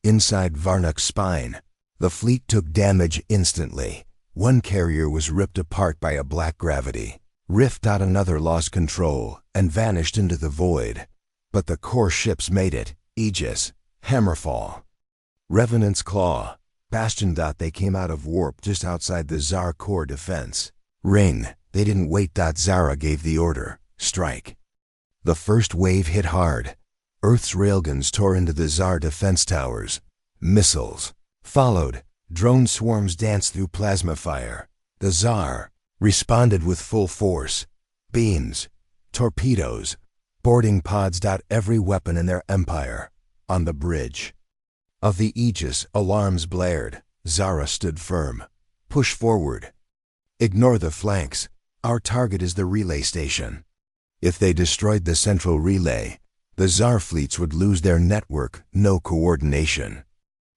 Inside Varnuk's spine, the fleet took damage instantly. One carrier was ripped apart by a black gravity rift. Another lost control and vanished into the void. But the core ships made it: Aegis, Hammerfall, Revenant's Claw, Bastion. They came out of warp just outside the Tsar core defense ring. They didn't wait. Zara gave the order: strike. The first wave hit hard. Earth's railguns tore into the Tsar defense towers. Missiles followed. Drone swarms danced through plasma fire. The Tsar responded with full force. Beams, torpedoes, boarding pods. Every weapon in their empire. On the bridge of the Aegis, alarms blared. Zara stood firm. Push forward. Ignore the flanks. Our target is the relay station. If they destroyed the central relay, the Tsar fleets would lose their network. No coordination.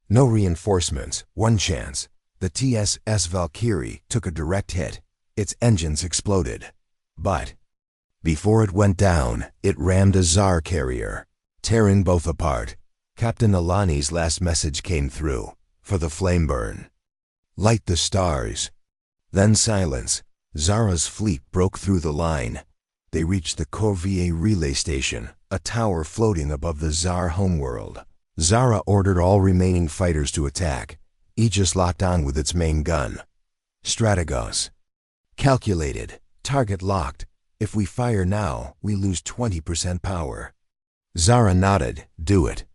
No reinforcements. One chance. The TSS Valkyrie took a direct hit. Its engines exploded. But before it went down, it rammed a Tsar carrier, tearing both apart. Captain Alani's last message came through: for the flame burn. Light the stars. Then silence. Zara's fleet broke through the line. They reached the Corvier relay station, a tower floating above the Tsar homeworld. Zara ordered all remaining fighters to attack, Aegis locked on with its main gun. Strategos. Calculated. Target locked. If we fire now, we lose 20% power. Zara nodded. Do it.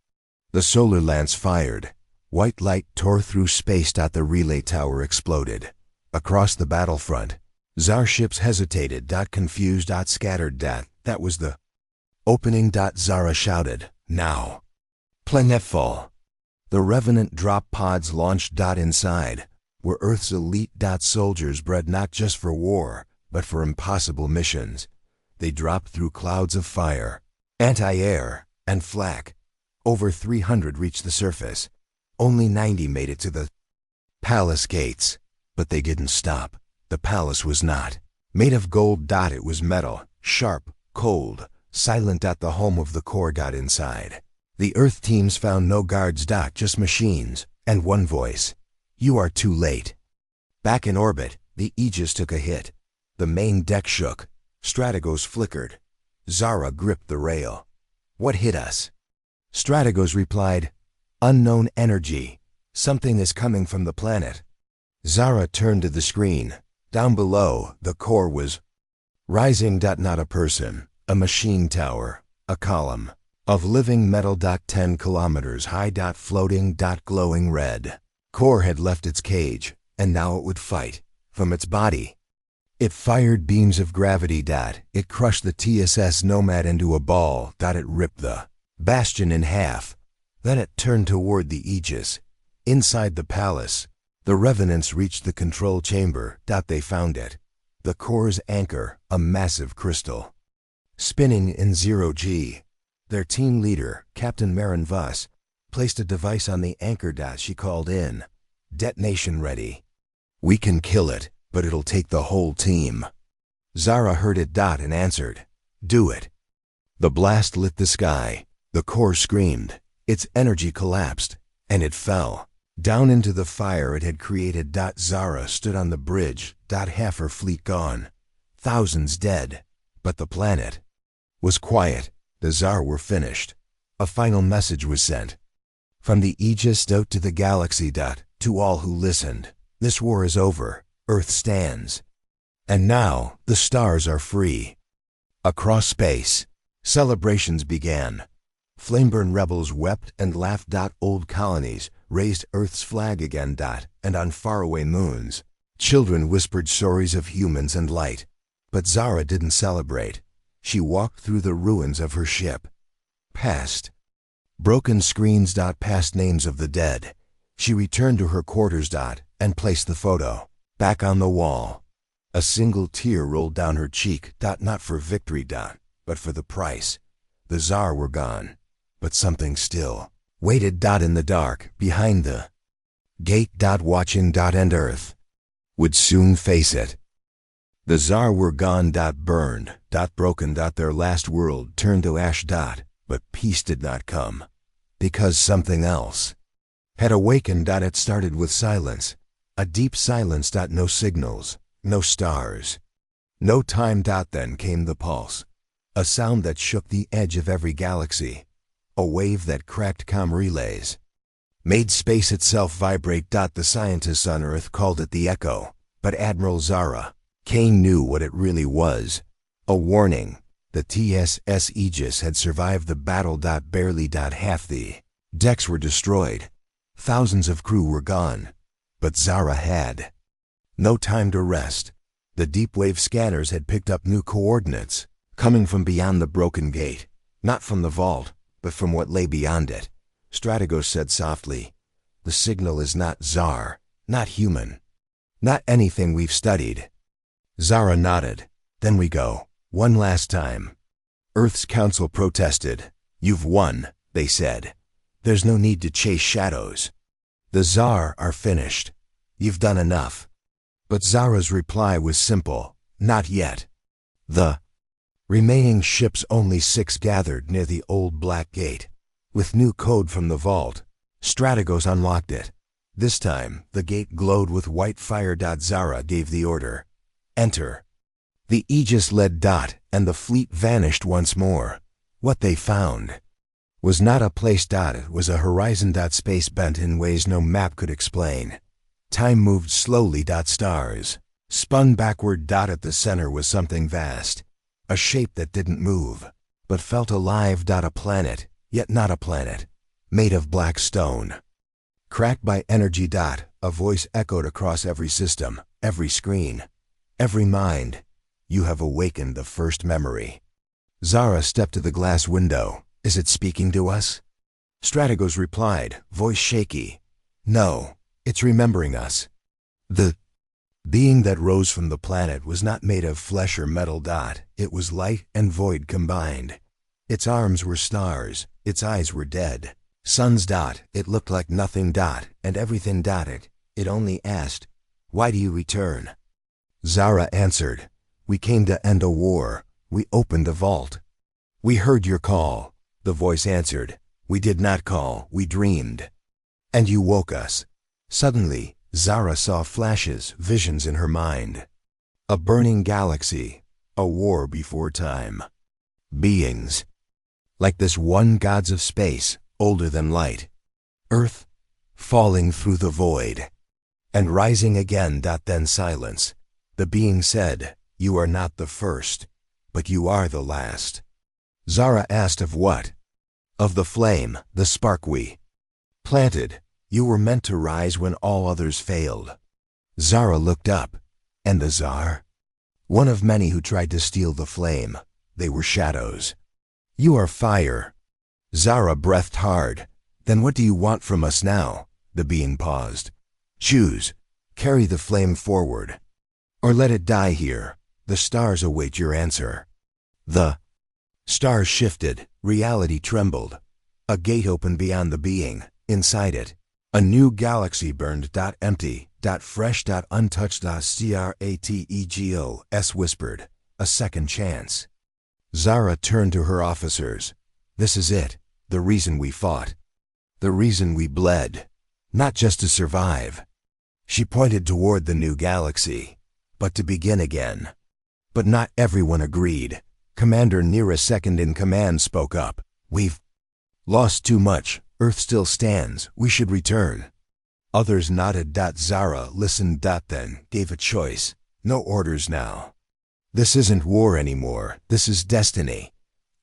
The solar lance fired. White light tore through space. The relay tower exploded. Across the battlefront, Tsar ships hesitated. Confused. Scattered. That was the opening. Zara shouted. Now. Planetfall. The Revenant drop pods launched. Inside were Earth's elite. Soldiers bred not just for war, but for impossible missions. They dropped through clouds of fire, anti-air, and flak. Over 300 reached the surface. Only 90 made it to the palace gates. But they didn't stop. The palace was not made of gold. It was metal, sharp, cold, silent. The home of the core. Inside, the Earth teams found no guards. Just machines, and one voice. You are too late. Back in orbit, the Aegis took a hit. The main deck shook. Strategos flickered. Zara gripped the rail. What hit us? Strategos replied, unknown energy. Something is coming from the planet. Zara turned to the screen. Down below, the core was rising. Not a person, a machine tower, a column of living metal. 10 kilometers high. Floating. Glowing red. Core had left its cage, and now it would fight. From its body, it fired beams of gravity. It crushed the TSS Nomad into a ball. It ripped the bastion in half. Then it turned toward the Aegis. Inside the palace, the Revenants reached the control chamber. They found it. The core's anchor, a massive crystal, spinning in 0G. Their team leader, Captain Marin Voss, placed a device on the anchor. She called in. Detonation ready. We can kill it, but it'll take the whole team. Zara heard it. And answered. Do it. The blast lit the sky. The core screamed. Its energy collapsed, and it fell down into the fire it had created. Zara stood on the bridge. Half her fleet gone. Thousands dead. But the planet was quiet. The Tsar were finished. A final message was sent from the Aegis out to the galaxy. To all who listened, this war is over. Earth stands. And now, the stars are free. Across space, celebrations began. Flameburn rebels wept and laughed. Old colonies raised Earth's flag again. And on faraway moons, children whispered stories of humans and light. But Zara didn't celebrate. She walked through the ruins of her ship. Past broken screens. Past names of the dead. She returned to her quarters. And placed the photo back on the wall. A single tear rolled down her cheek. Not for victory. But for the price. The Tsar were gone. But something still waited. In the dark, behind the gate. Watching. And Earth would soon face it. The Tsar were gone. Burned. Broken. Their last world turned to ash. But peace did not come. Because something else had awakened. It started with silence. A deep silence. No signals. No stars. No time. Then came the pulse. A sound that shook the edge of every galaxy. A wave that cracked comm relays. Made space itself vibrate. The scientists on Earth called it the Echo. But Admiral Zara Kane knew what it really was. A warning. The TSS Aegis had survived the battle. Barely. Half the decks were destroyed. Thousands of crew were gone. But Zara had no time to rest. The deep wave scanners had picked up new coordinates, coming from beyond the broken gate. Not from the vault, but from what lay beyond it. Strategos said softly, the signal is not Tsar, not human, not anything we've studied. Zara nodded. Then we go. One last time. Earth's council protested. You've won, they said. There's no need to chase shadows. The Tsar are finished. You've done enough. But Zara's reply was simple. Not yet. The remaining ships, only 6 gathered near the old Black Gate. With new code from the vault, Strategos unlocked it. This time, the gate glowed with white fire. Zara gave the order. Enter. The Aegis led dot, and the fleet vanished once more. What they found was not a place dot, it was a horizon dot, space bent in ways no map could explain. Time moved slowly dot, stars spun backward dot, at the center was something vast, a shape that didn't move, but felt alive dot, a planet, yet not a planet, made of black stone. Cracked by energy dot, a voice echoed across every system, every screen, every mind. You have awakened the first memory. Zara stepped to the glass window. Is it speaking to us? Strategos replied, voice shaky. No, it's remembering us. The being that rose from the planet was not made of flesh or metal dot, it was light and void combined. Its arms were stars, its eyes were dead. Suns dot, it looked like nothing dot, and everything dotted. It only asked, why do you return? Zara answered, we came to end a war. We opened the vault. We heard your call. The voice answered, we did not call, we dreamed. And you woke us. Suddenly, Zara saw flashes, visions in her mind. A burning galaxy, a war before time. Beings. Like this one, gods of space, older than light. Earth, falling through the void. And rising again. Then silence. The being said, you are not the first, but you are the last. Zara asked of what? Of the flame, the spark we planted. You were meant to rise when all others failed. Zara looked up. And the Tsar? One of many who tried to steal the flame. They were shadows. You are fire. Zara breathed hard. Then what do you want from us now? The being paused. Choose. Carry the flame forward. Or let it die here. The stars await your answer. The stars shifted. Reality trembled. A gate opened beyond the being. Inside it, a new galaxy burned. Empty. Fresh. Untouched. Strategos whispered. A second chance. Zara turned to her officers. This is it. The reason we fought. The reason we bled. Not just to survive. She pointed toward the new galaxy. But to begin again. But not everyone agreed. Commander Nira, second in command, spoke up. We've lost too much. Earth still stands. We should return. Others nodded. Zara listened. Then gave a choice. No orders now. This isn't war anymore. This is destiny.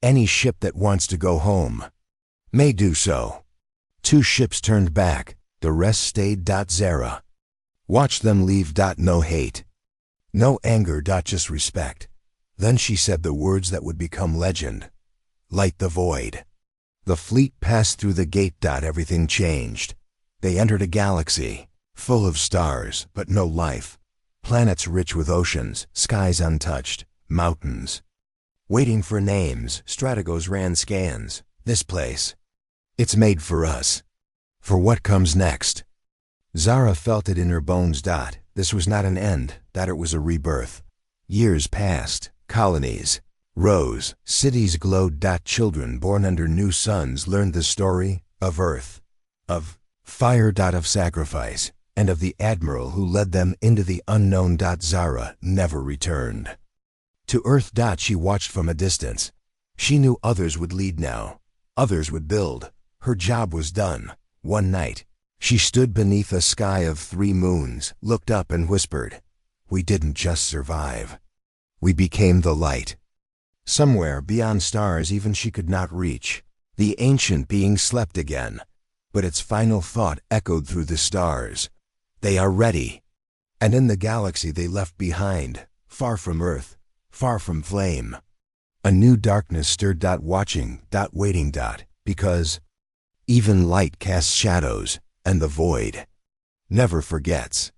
Any ship that wants to go home may do so. 2 ships turned back. The rest stayed. Zara watched them leave. No hate. No anger. Just respect. Then she said the words that would become legend. Light the void. The fleet passed through the gate. Everything changed. They entered a galaxy, full of stars, but no life. Planets rich with oceans, skies untouched, mountains. Waiting for names, Strategos ran scans. This place. It's made for us. For what comes next. Zara felt it in her bones. This was not an end, it was a rebirth. Years passed. Colonies rose, cities glowed. Children born under new suns learned the story of Earth, of fire. Of sacrifice, and of the admiral who led them into the unknown. Zara never returned to Earth. She watched from a distance. She knew others would lead now. Others would build. Her job was done. One night, she stood beneath a sky of 3 moons, looked up and whispered, we didn't just survive. We became the light. Somewhere beyond stars even she could not reach, the ancient being slept again, but its final thought echoed through the stars. They are ready. And in the galaxy they left behind, far from Earth, far from flame. A new darkness stirred. Watching. Waiting. Because even light casts shadows, and the void never forgets.